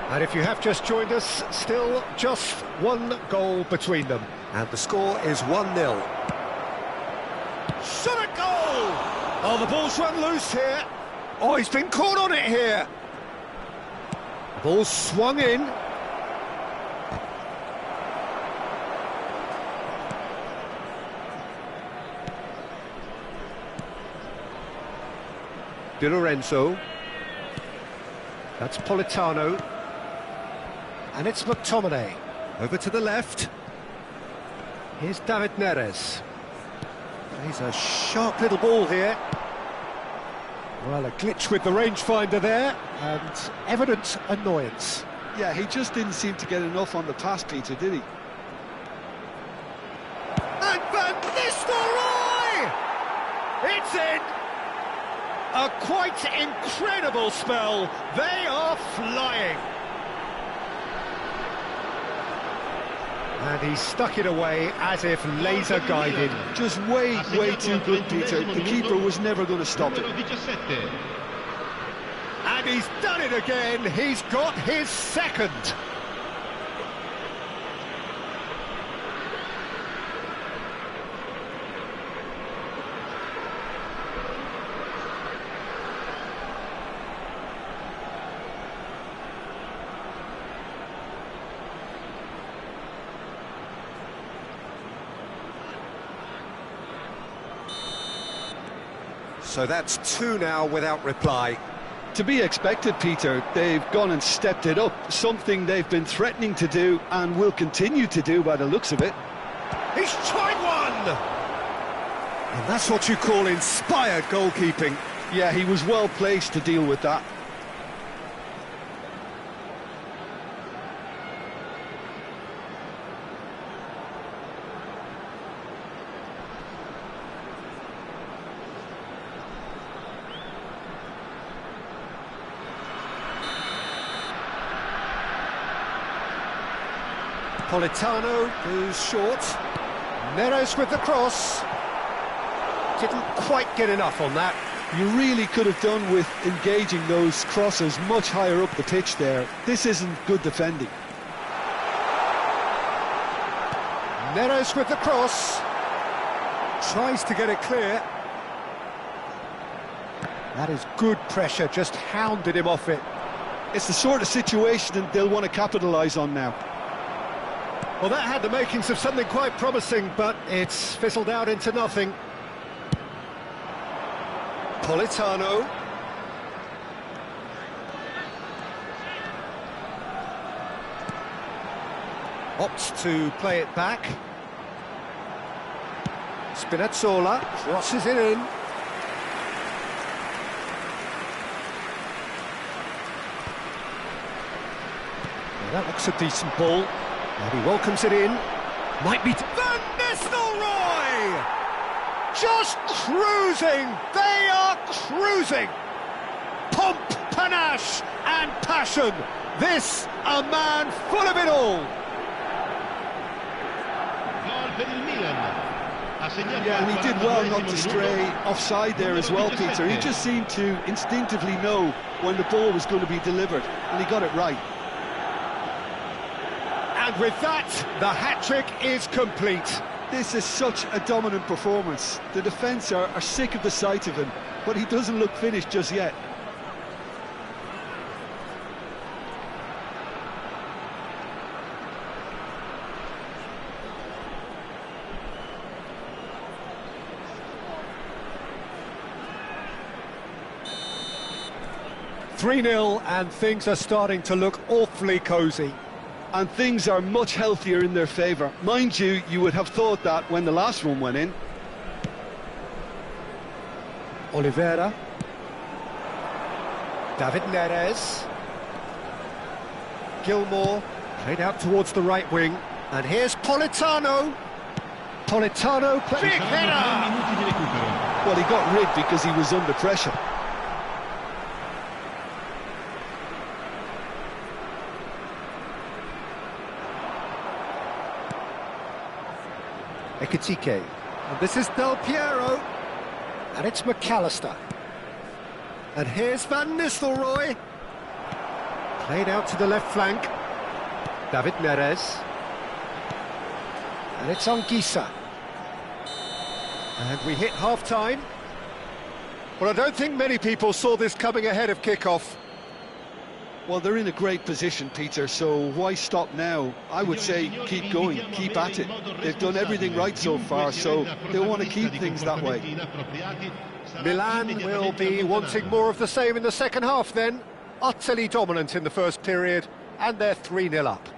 And if you have just joined us, still just one goal between them. And the score is 1-0. Shot a goal! Oh, the ball's run loose here. Oh, he's been caught on it here. Ball swung in. Di Lorenzo. That's Politano. And it's McTominay. Over to the left. Here's David Neres. He's a sharp little ball here. Well, a glitch with the rangefinder there, and evident annoyance. Yeah, he just didn't seem to get enough on the pass, Peter, did he? And Van Nistelrooij! It's in! A quite incredible spell. They are flying. And he stuck it away as if laser guided. Just way too good, Peter. The keeper was never going to stop it. And he's done it again. He's got his second. So that's 2 now without reply. To be expected, Peter. They've gone and stepped it up, something they've been threatening to do and will continue to do by the looks of it. He's tried one! And that's what you call inspired goalkeeping. Yeah, he was well placed to deal with that. Politano goes short. Neres with the cross. Didn't quite get enough on that. You really could have done with engaging those crosses much higher up the pitch there. This isn't good defending. Neres with the cross. Tries to get it clear. That is good pressure, just hounded him off it. It's the sort of situation that they'll want to capitalise on now. Well, that had the makings of something quite promising, but it's fizzled out into nothing. Politano. Opts to play it back. Spinazzola crosses it in. Well, that looks a decent ball. And he welcomes it in. Might be... Van Nistelrooij! Just cruising! They are cruising! Pomp, panache and passion. This, a man full of it all. Yeah, and he did well not to stray offside there as well, Peter. He just seemed to instinctively know when the ball was going to be delivered, and he got it right. And with that, the hat-trick is complete. This is such a dominant performance. The defence are sick of the sight of him, but he doesn't look finished just yet. (3-0) and things are starting to look awfully cosy. And things are much healthier in their favour. Mind you, you would have thought that when the last one went in. Oliveira. David Neres. Gilmour played out towards the right wing. And here's Politano. Politano, big header! Well, he got rid because he was under pressure. Ekitike. And this is Del Piero. And it's McAllister. And here's Van Nistelrooij. Played out to the left flank. David Neres. And it's Anguissa. And we hit half-time. Well, I don't think many people saw this coming ahead of kick-off. Well, they're in a great position, Peter, so why stop now? I would say keep going, keep at it. They've done everything right so far, so they want to keep things that way. Milan will be wanting more of the same in the second half then. Utterly dominant in the first period, and they're 3-0 up.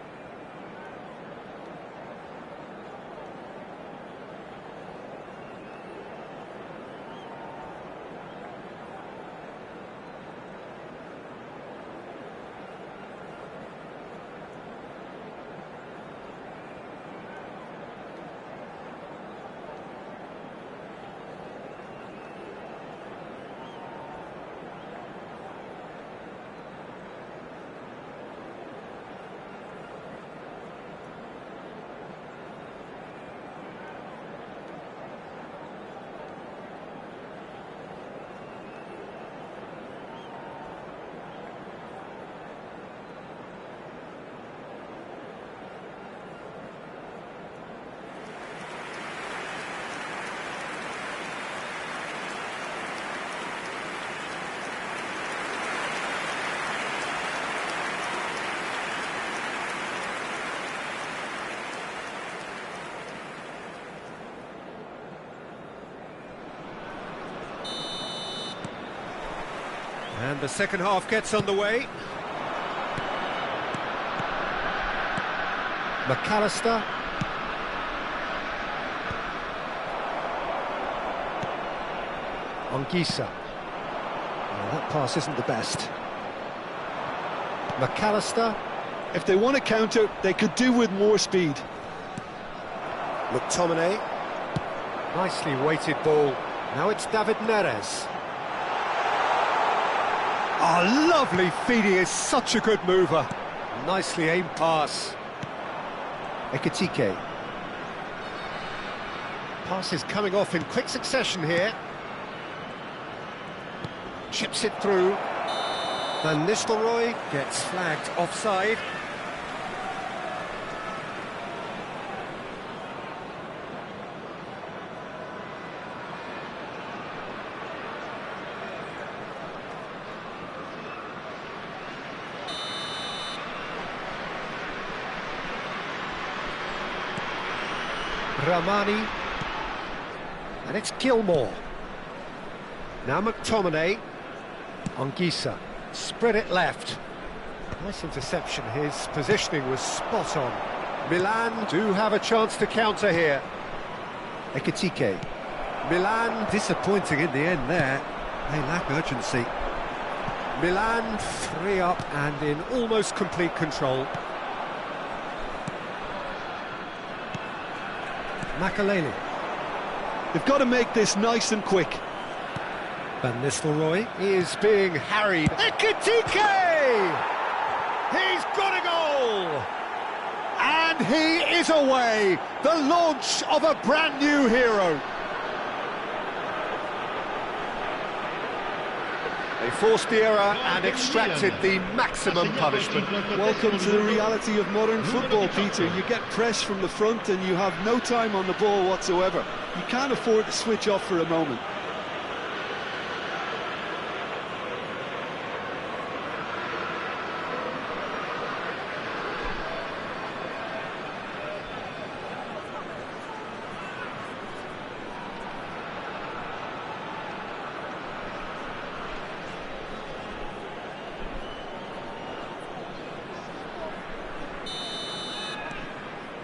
And the second half gets underway. McAllister. Anguissa. Oh, that pass isn't the best. McAllister. If they want to counter, they could do with more speed. McTominay. Nicely weighted ball. Now it's David Neres. Oh, lovely feed, he is such a good mover. Nicely aimed pass. Ekitike. Pass is coming off in quick succession here. Chips it through. Van Nistelrooij gets flagged offside. Ramani, and it's Gilmore. Now McTominay. Anguissa, spread it left. Nice interception, his positioning was spot on. Milan do have a chance to counter here. Ekitike. Milan disappointing in the end there. They lack urgency. Milan 3 up and in almost complete control. Makaleli. They've got to make this nice and quick. Van Nistelrooij is being harried. Ekitike! He's got a goal! And he is away! The launch of a brand new hero. They forced the error and extracted the maximum punishment. Welcome to the reality of modern football, Peter. You get press from the front and you have no time on the ball whatsoever. You can't afford to switch off for a moment.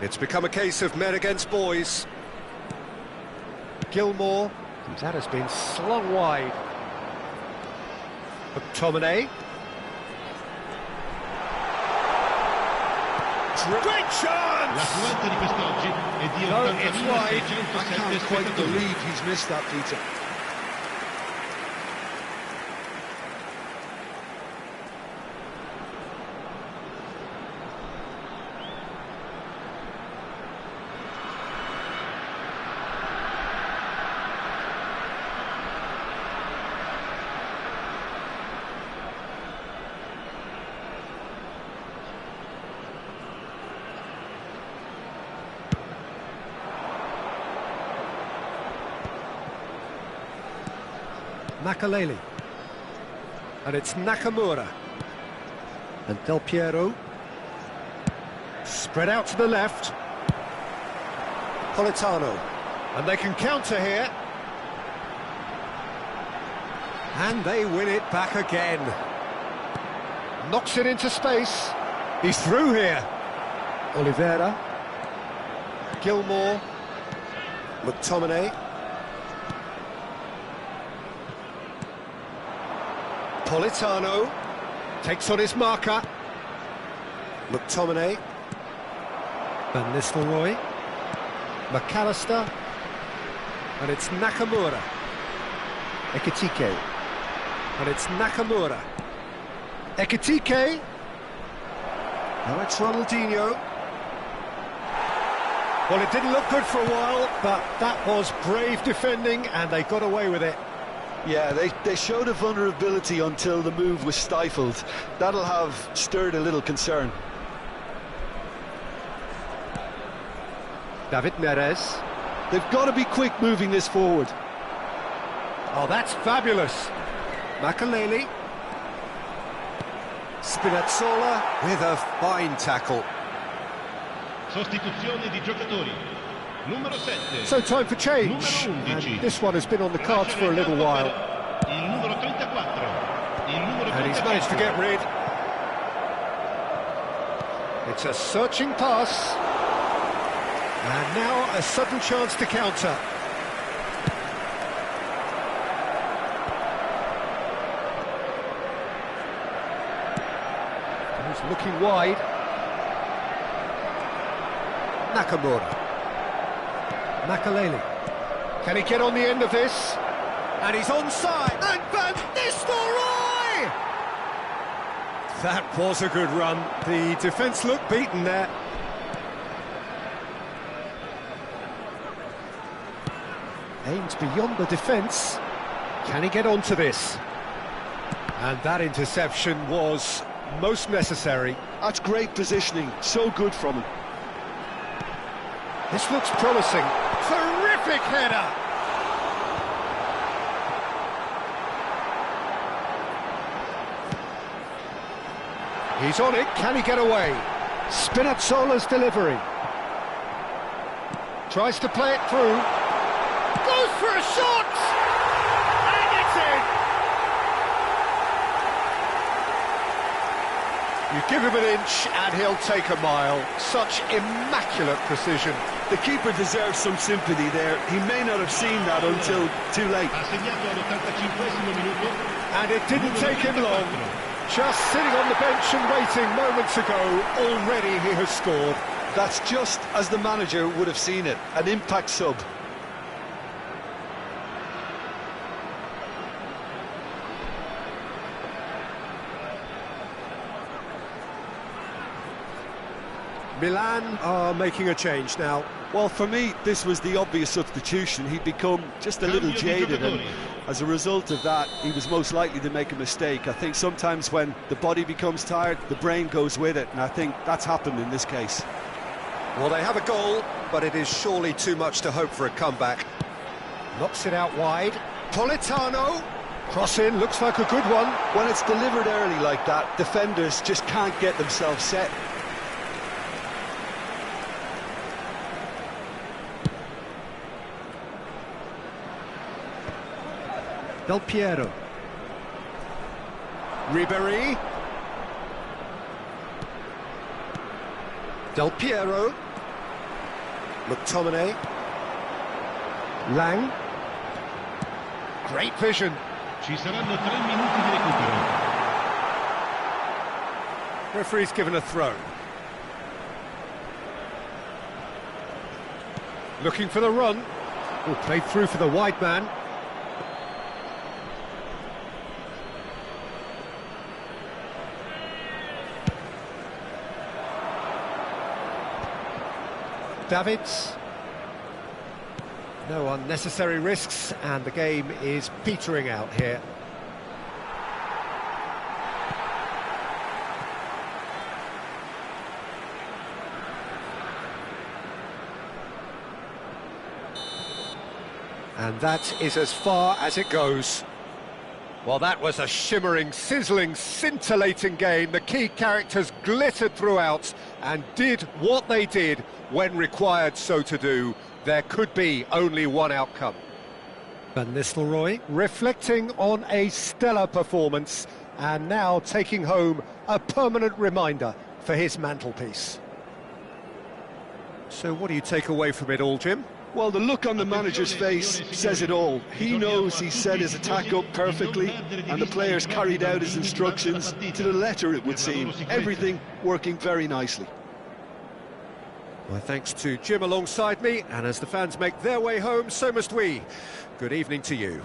It's become a case of men against boys. Gilmore, that has been slung wide. McTominay. Great chance! No, it's wide. I can't quite believe he's missed that, Peter. Makaleli. And it's Nakamura. And Del Piero. Spread out to the left. Politano. And they can counter here. And they win it back again. Knocks it into space. He's through here. Oliveira. Gilmore. McTominay. Politano. Takes on his marker. McTominay. Van Nistelrooij. McAllister. And it's Nakamura. Ekitike. And it's Nakamura. Ekitike. Now it's Ronaldinho. Well, it didn't look good for a while, but that was brave defending, and they got away with it. Yeah, they showed a vulnerability until the move was stifled. That'll have stirred a little concern. David Neres. They've got to be quick moving this forward. Oh, that's fabulous. Makaleli. Spinazzola with a fine tackle. Sostituzione di giocatori. Numero 7. So time for change. And this one has been on the cards for a little while. Il numero 34. Il numero 34. And he's managed to get rid. It's a searching pass. And now a sudden chance to counter. He's looking wide. Nakamura. Makaleli. Can he get on the end of this? And he's onside. And Van Nistelrooij! That was a good run. The defence looked beaten there. Aims beyond the defence. Can he get onto this? And that interception was most necessary. That's great positioning. So good from him. This looks promising. Terrific header! He's on it. Can he get away? Spinazzola's delivery. Tries to play it through. Goes for a shot! And it's in! You give him an inch and he'll take a mile. Such immaculate precision. The keeper deserves some sympathy there. He may not have seen that until too late. Ha segnato all'85esimo minuto. And it didn't take him long. Just sitting on the bench and waiting moments ago, already he has scored. That's just as the manager would have seen it. An impact sub. Milan are making a change now. Well, for me, this was the obvious substitution. He'd become just a little jaded, and as a result of that, he was most likely to make a mistake. I think sometimes when the body becomes tired, the brain goes with it, and I think that's happened in this case. Well, they have a goal, but it is surely too much to hope for a comeback. Knocks it out wide. Politano. Cross in, looks like a good one. When it's delivered early like that, defenders just can't get themselves set. Del Piero. Ribéry. Del Piero. McTominay. Lang. Great vision. Ci saranno 3 minuti di recupero. Referee's given a throw. Looking for the run. Oh, played through for the wide man. Davids. No unnecessary risks, and the game is petering out here. And that is as far as it goes. Well, that was a shimmering, sizzling, scintillating game. The key characters glittered throughout and did what they did when required so to do. There could be only one outcome. Van Nistelrooij reflecting on a stellar performance and now taking home a permanent reminder for his mantelpiece. So what do you take away from it all, Jim? Well, the look on the manager's face says it all. He knows he set his attack up perfectly, and the players carried out his instructions to the letter, it would seem. Everything working very nicely. Well, thanks to Jim alongside me, and as the fans make their way home, so must we. Good evening to you.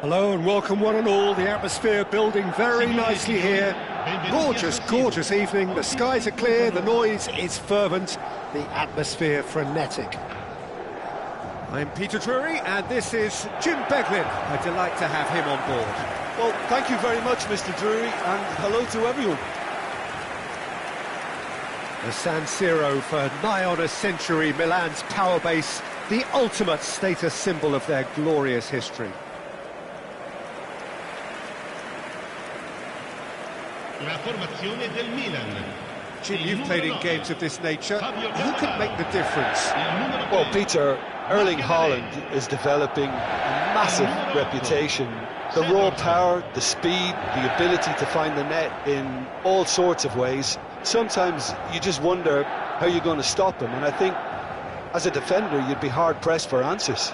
Hello and welcome one and all. The atmosphere building very nicely here. Gorgeous, gorgeous evening. The skies are clear, the noise is fervent, the atmosphere frenetic. I'm Peter Drury and this is Jim Beglin. A delight to have him on board. Well, thank you very much, Mr. Drury, and hello to everyone. The San Siro for nigh on a century, Milan's power base, the ultimate status symbol of their glorious history. La formazione del Milan. Jim, you've played in games of this nature. Who can make the difference? Well, Peter, Erling Haaland is developing a massive reputation. The raw power, the speed, the ability to find the net in all sorts of ways. Sometimes you just wonder how you're going to stop him, and I think as a defender you'd be hard-pressed for answers.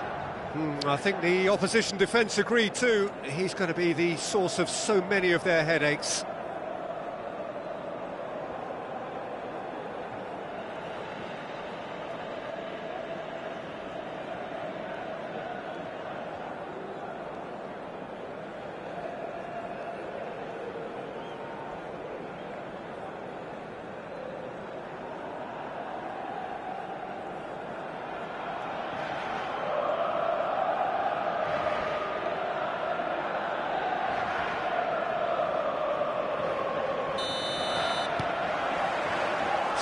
I think the opposition defence agree too. He's going to be the source of so many of their headaches.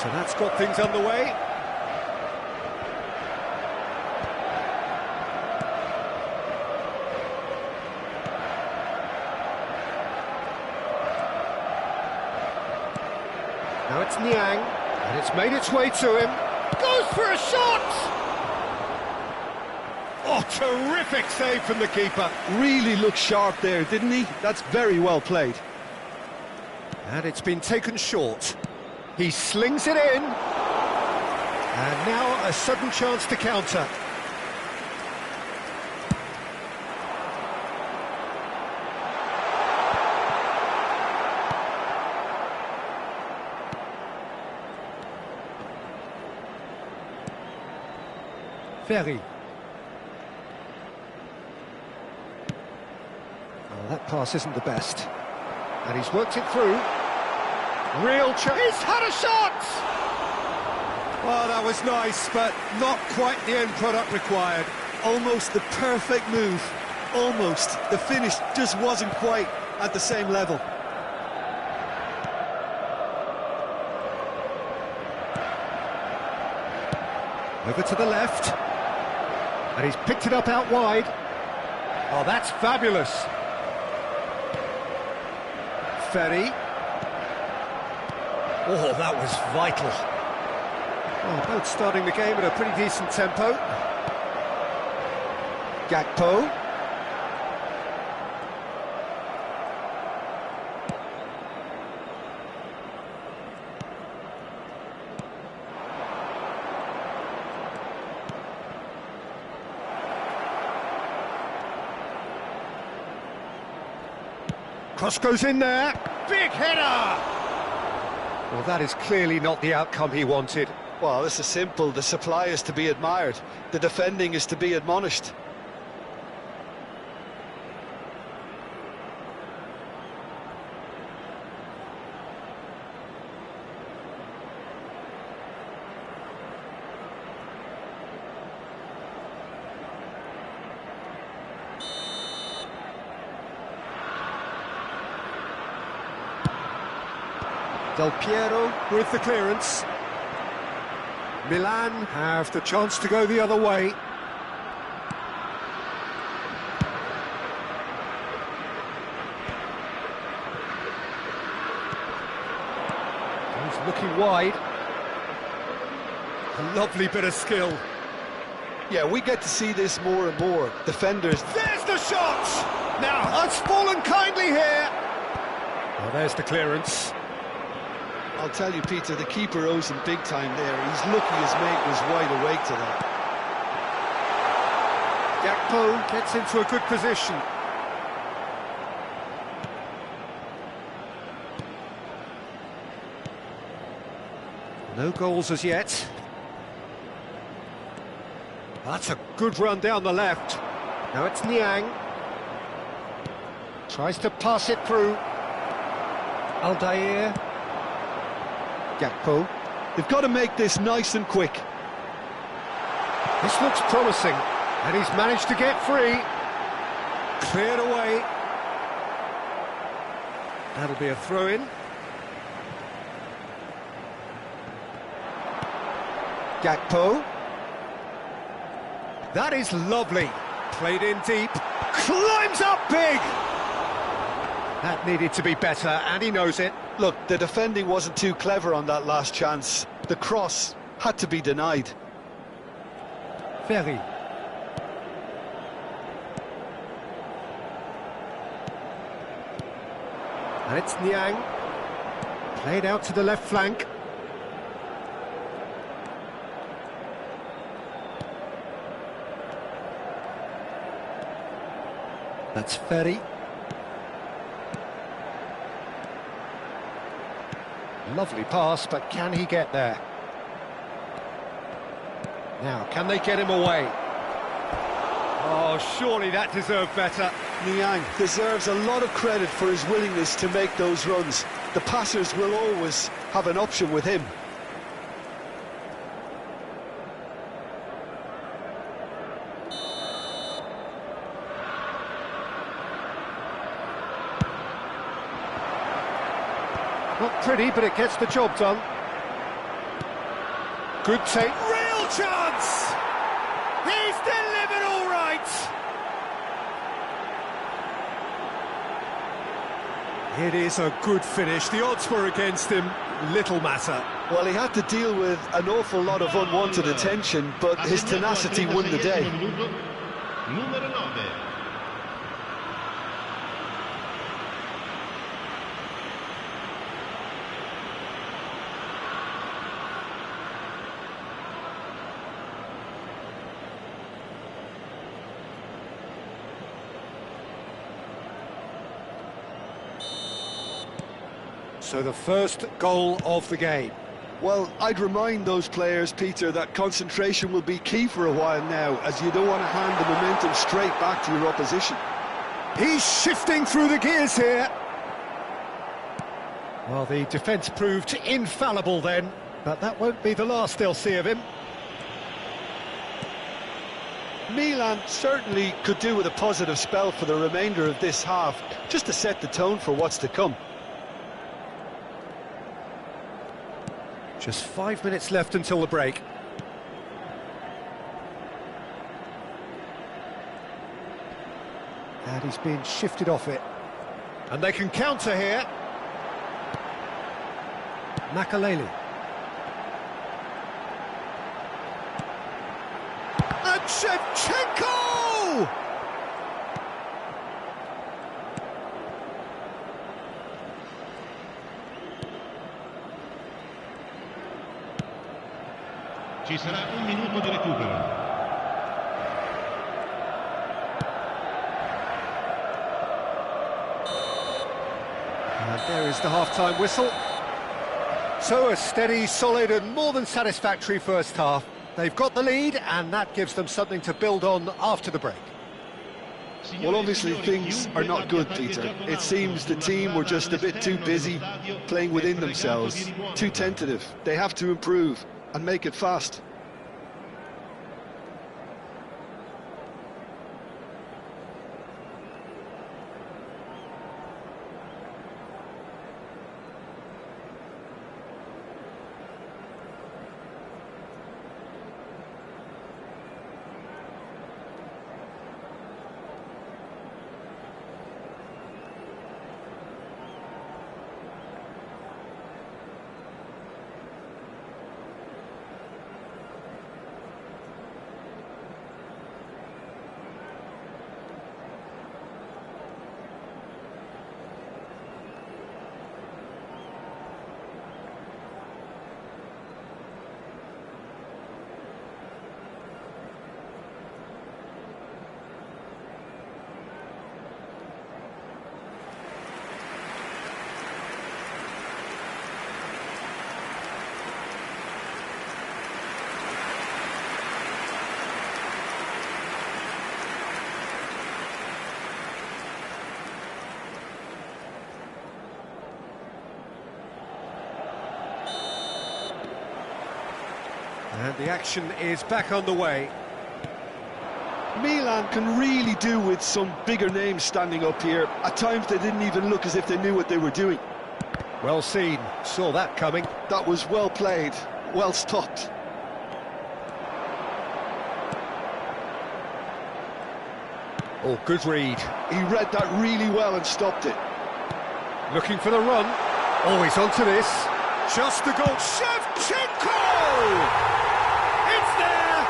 So that's got things underway. Now it's Niang, and it's made its way to him. Goes for a shot! Oh, terrific save from the keeper. Really looked sharp there, didn't he? That's very well played. And it's been taken short. He slings it in. And now a sudden chance to counter. Ferry. Oh, that pass isn't the best. And he's worked it through. Real chance. He's had a shot! Oh, that was nice, but not quite the end product required. Almost the perfect move. Almost. The finish just wasn't quite at the same level. Over to the left. And he's picked it up out wide. Oh, that's fabulous. Ferry. Oh, that was vital. Oh, both starting the game at a pretty decent tempo. Gakpo. Cross goes in there. Big header! Well, that is clearly not the outcome he wanted. Well, this is simple. The supply is to be admired. The defending is to be admonished. Del Piero with the clearance. Milan have the chance to go the other way. He's looking wide. A lovely bit of skill. Yeah, we get to see this more and more. Defenders. There's the shot! Now, that's fallen kindly here. Well, there's the clearance. I'll tell you, Peter, the keeper owes him big time there. He's lucky his mate was wide awake to that. Gakpo gets into a good position. No goals as yet. That's a good run down the left. Now it's Niang. Tries to pass it through. Aldair. Gakpo. They've got to make this nice and quick. This looks promising, and he's managed to get free. Cleared away. That'll be a throw-in. Gakpo. That is lovely. Played in deep. Climbs up big! That needed to be better, and he knows it. Look, the defending wasn't too clever on that last chance. The cross had to be denied. Ferry. And it's Niang. Played out to the left flank. That's Ferry. Lovely pass, but can he get there? Now, can they get him away? Oh, surely that deserved better. Niang deserves a lot of credit for his willingness to make those runs. The passers will always have an option with him. Not pretty, but it gets the job done. Good take. Real chance! He's delivered all right! It is a good finish. The odds were against him. Little matter. Well, he had to deal with an awful lot of unwanted attention, but his tenacity won the day. Numero 9. So the first goal of the game. Well, I'd remind those players, Peter, that concentration will be key for a while now, as you don't want to hand the momentum straight back to your opposition. He's shifting through the gears here. Well, the defence proved infallible then, but that won't be the last they'll see of him. Milan certainly could do with a positive spell for the remainder of this half, just to set the tone for what's to come. Just 5 minutes left until the break. And he's being shifted off it. And they can counter here. Makaleli. And Shevchenko! Ci sarà un minuto di recupero. And there is the half-time whistle. So a steady, solid and more than satisfactory first half. They've got the lead and that gives them something to build on after the break. Well, obviously things are not good, Peter. It seems the team were just a bit too busy playing within themselves, too tentative. They have to improve and make it fast. And the action is back on the way. Milan can really do with some bigger names standing up here. At times they didn't even look as if they knew what they were doing. Well seen, saw that coming. That was well played, well stopped. Oh, good read. He read that really well and stopped it. Looking for the run. Oh, he's onto this. Just the goal. Shevchenko! It's there!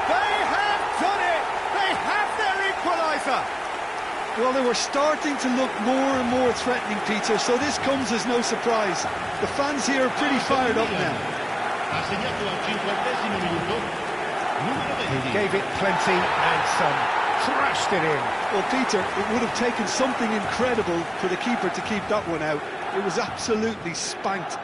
They have done it! They have their equaliser! Well, they were starting to look more and more threatening, Peter, so this comes as no surprise. The fans here are pretty fired up now. Ha segnato al 50° minuto. Numero 20. He gave it plenty and some. Thrashed it in. Well, Peter, it would have taken something incredible for the keeper to keep that one out. It was absolutely spanked.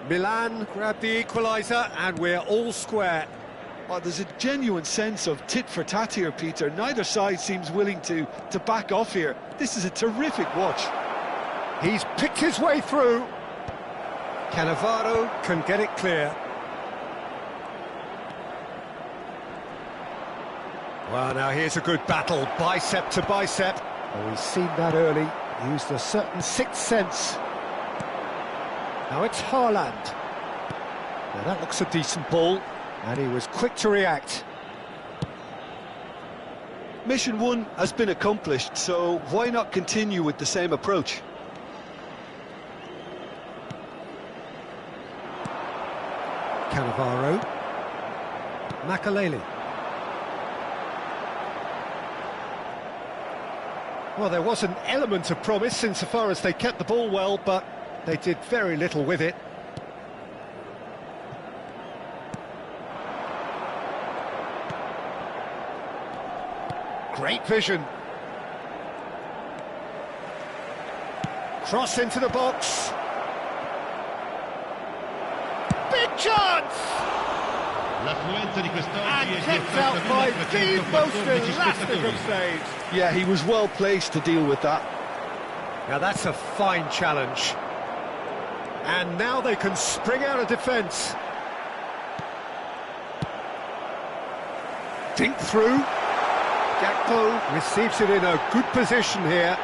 Milan grabbed the equaliser and we're all square. Oh, there's a genuine sense of tit for tat here, Peter. Neither side seems willing to back off here. This is a terrific watch. He's picked his way through. Cannavaro can get it clear. Well, now here's a good battle, bicep to bicep. Oh, he's seen that early, used a certain sixth sense. Now it's Haaland. Now that looks a decent ball, and he was quick to react. Mission 1 has been accomplished, so why not continue with the same approach? Cannavaro. Makaleli. Well, there was an element of promise insofar as they kept the ball well, but they did very little with it. Great vision. Cross into the box. Big chance! L'affluenza di quest'oggi And è di kept out by the most 14 elastic of spettatori. saves. Yeah, he was well placed to deal with that. Now that's a fine challenge. And now they can spring out of defence. Dink through. Gakpo receives it in a good position here.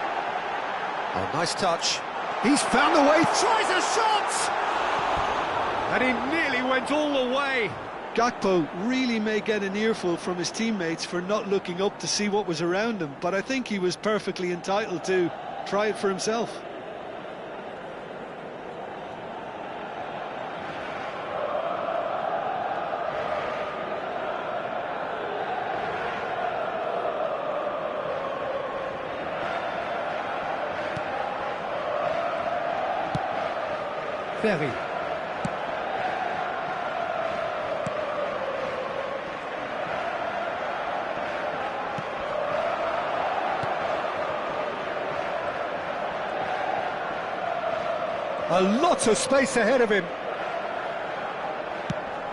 Oh, nice touch. He's found the way, tries a shot! And he nearly went all the way. Gakpo really may get an earful from his teammates for not looking up to see what was around him, but I think he was perfectly entitled to try it for himself. Ferry. A lot of space ahead of him.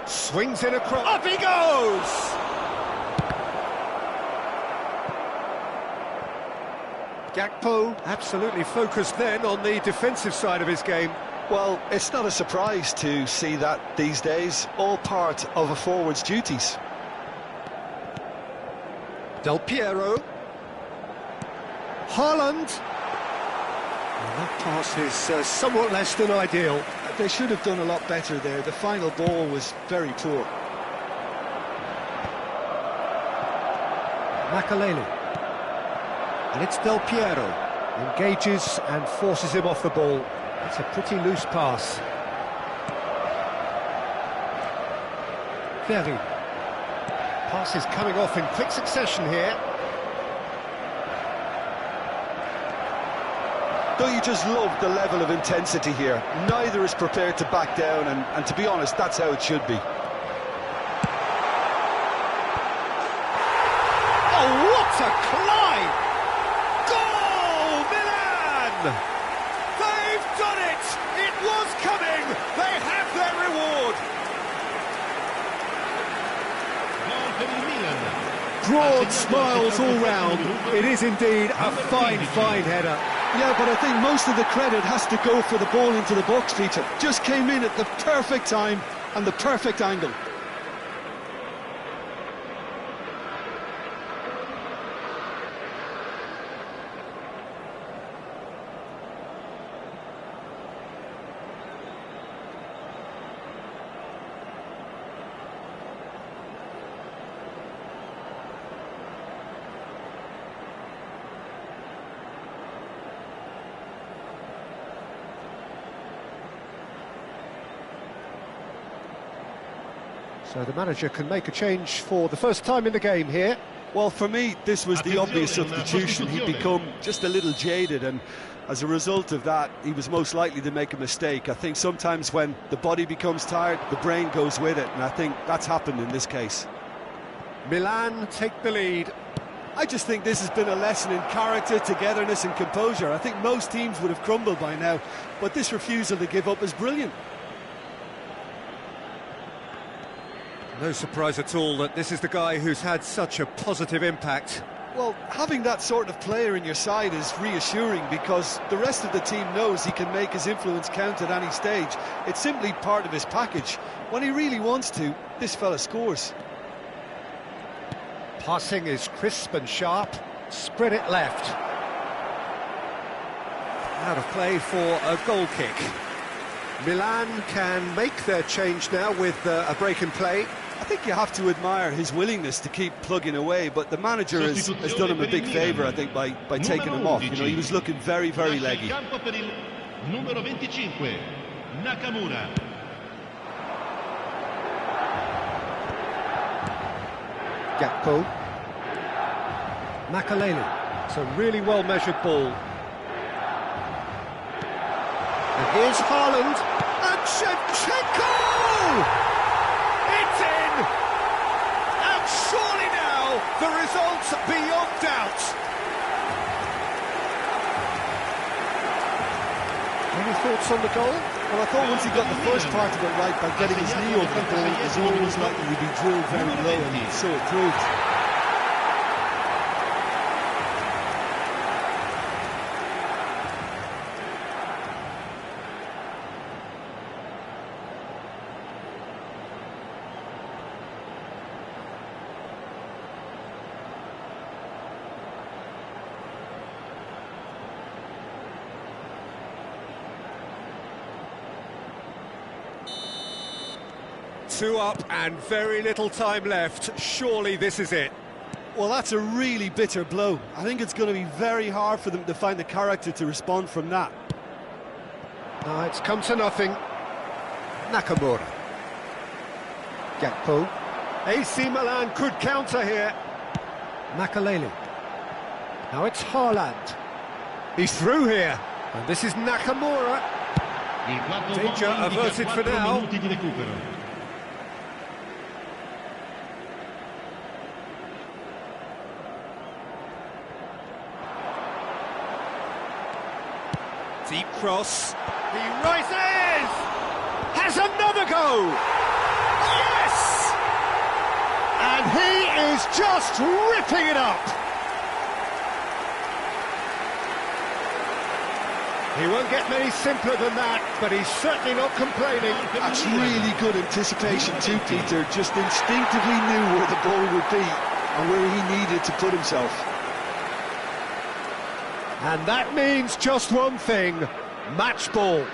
Swings it across. Up he goes! Gakpo absolutely focused then on the defensive side of his game. Well, it's not a surprise to see that these days, all part of a forward's duties. Del Piero. Haaland. And that pass is somewhat less than ideal. They should have done a lot better there. The final ball was very poor. Makaleli. And it's Del Piero. Engages and forces him off the ball. It's a pretty loose pass. Ferry. Pass is coming off in quick succession here. Don't you just love the level of intensity here? Neither is prepared to back down, and to be honest, that's how it should be. Oh, what a climb! Goal, Milan! They've done it! It was coming! They have their reward! Gol per il Milan. Broad smiles all round. It is indeed a fine, fine header. Yeah, but I think most of the credit has to go for the ball into the box, Peter. Just came in at the perfect time and the perfect angle. So the manager can make a change for the first time in the game here. Well, for me, this was the obvious substitution. He'd become just a little jaded, and as a result of that, he was most likely to make a mistake. I think sometimes when the body becomes tired, the brain goes with it, and I think that's happened in this case. Milan take the lead. I just think this has been a lesson in character, togetherness and composure. I think most teams would have crumbled by now, but this refusal to give up is brilliant. No surprise at all that this is the guy who's had such a positive impact. Well, having that sort of player in your side is reassuring because the rest of the team knows he can make his influence count at any stage. It's simply part of his package. When he really wants to, this fella scores. Passing is crisp and sharp. Spread it left. Out of play for a goal kick. Milan can make their change now with a break in play. I think you have to admire his willingness to keep plugging away, but the manager has done him a big favour, I think, by taking him off. You know, he was looking very, very leggy. Numero 25, Nakamura. Gakpo. Makaleli. It's a really well-measured ball. And here's Haaland. And Shevchenko! It's in! And surely now, the result's beyond doubt. Any thoughts on the goal? Well, I thought once he got the first part of it right by getting his knee over the ball, it was always likely to be drilled very low, and so it proved. Two up and very little time left. Surely this is it. Well, that's a really bitter blow. I think it's going to be very hard for them to find the character to respond from that. No, it's come to nothing. Nakamura. Gakpo. AC Milan could counter here. Makaleli. Now it's Haaland. He's through here. And this is Nakamura. Danger averted for now. Deep cross. He rises! Has another go! Yes! And he is just ripping it up! He won't get many simpler than that, but he's certainly not complaining. That's really good anticipation too, Peter. Just instinctively knew where the ball would be and where he needed to put himself. And that means just one thing, match ball.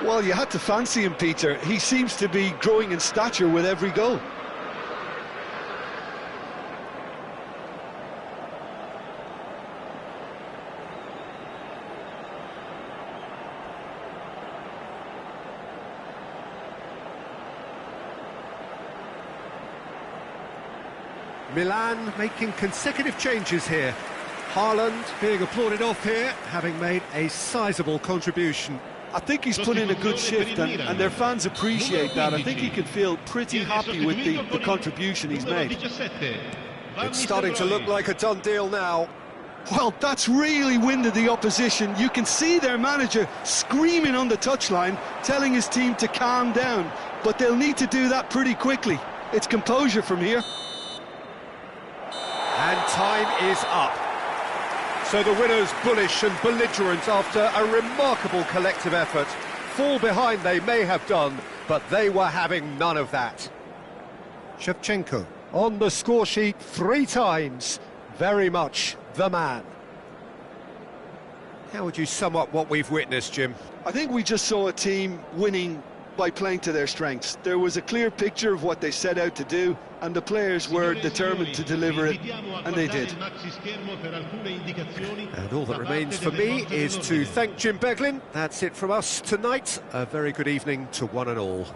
Well, you had to fancy him, Peter. He seems to be growing in stature with every goal. Milan making consecutive changes here. Haaland being applauded off here, having made a sizable contribution. I think he's put in a good shift, and their fans appreciate that. I think he can feel pretty happy with the contribution he's made. It's starting to look like a done deal now. Well, that's really winded the opposition. You can see their manager screaming on the touchline, telling his team to calm down. But they'll need to do that pretty quickly. It's composure from here. And time is up. So the winners bullish and belligerent after a remarkable collective effort. Fall behind they may have done, but they were having none of that. Shevchenko on the score sheet 3 times. Very much the man. How would you sum up what we've witnessed, Jim? I think we just saw a team winning by playing to their strengths. There was a clear picture of what they set out to do, and the players were determined to deliver it, and they did. And all that remains for me is to thank Jim Beglin. That's it from us tonight. A very good evening to one and all.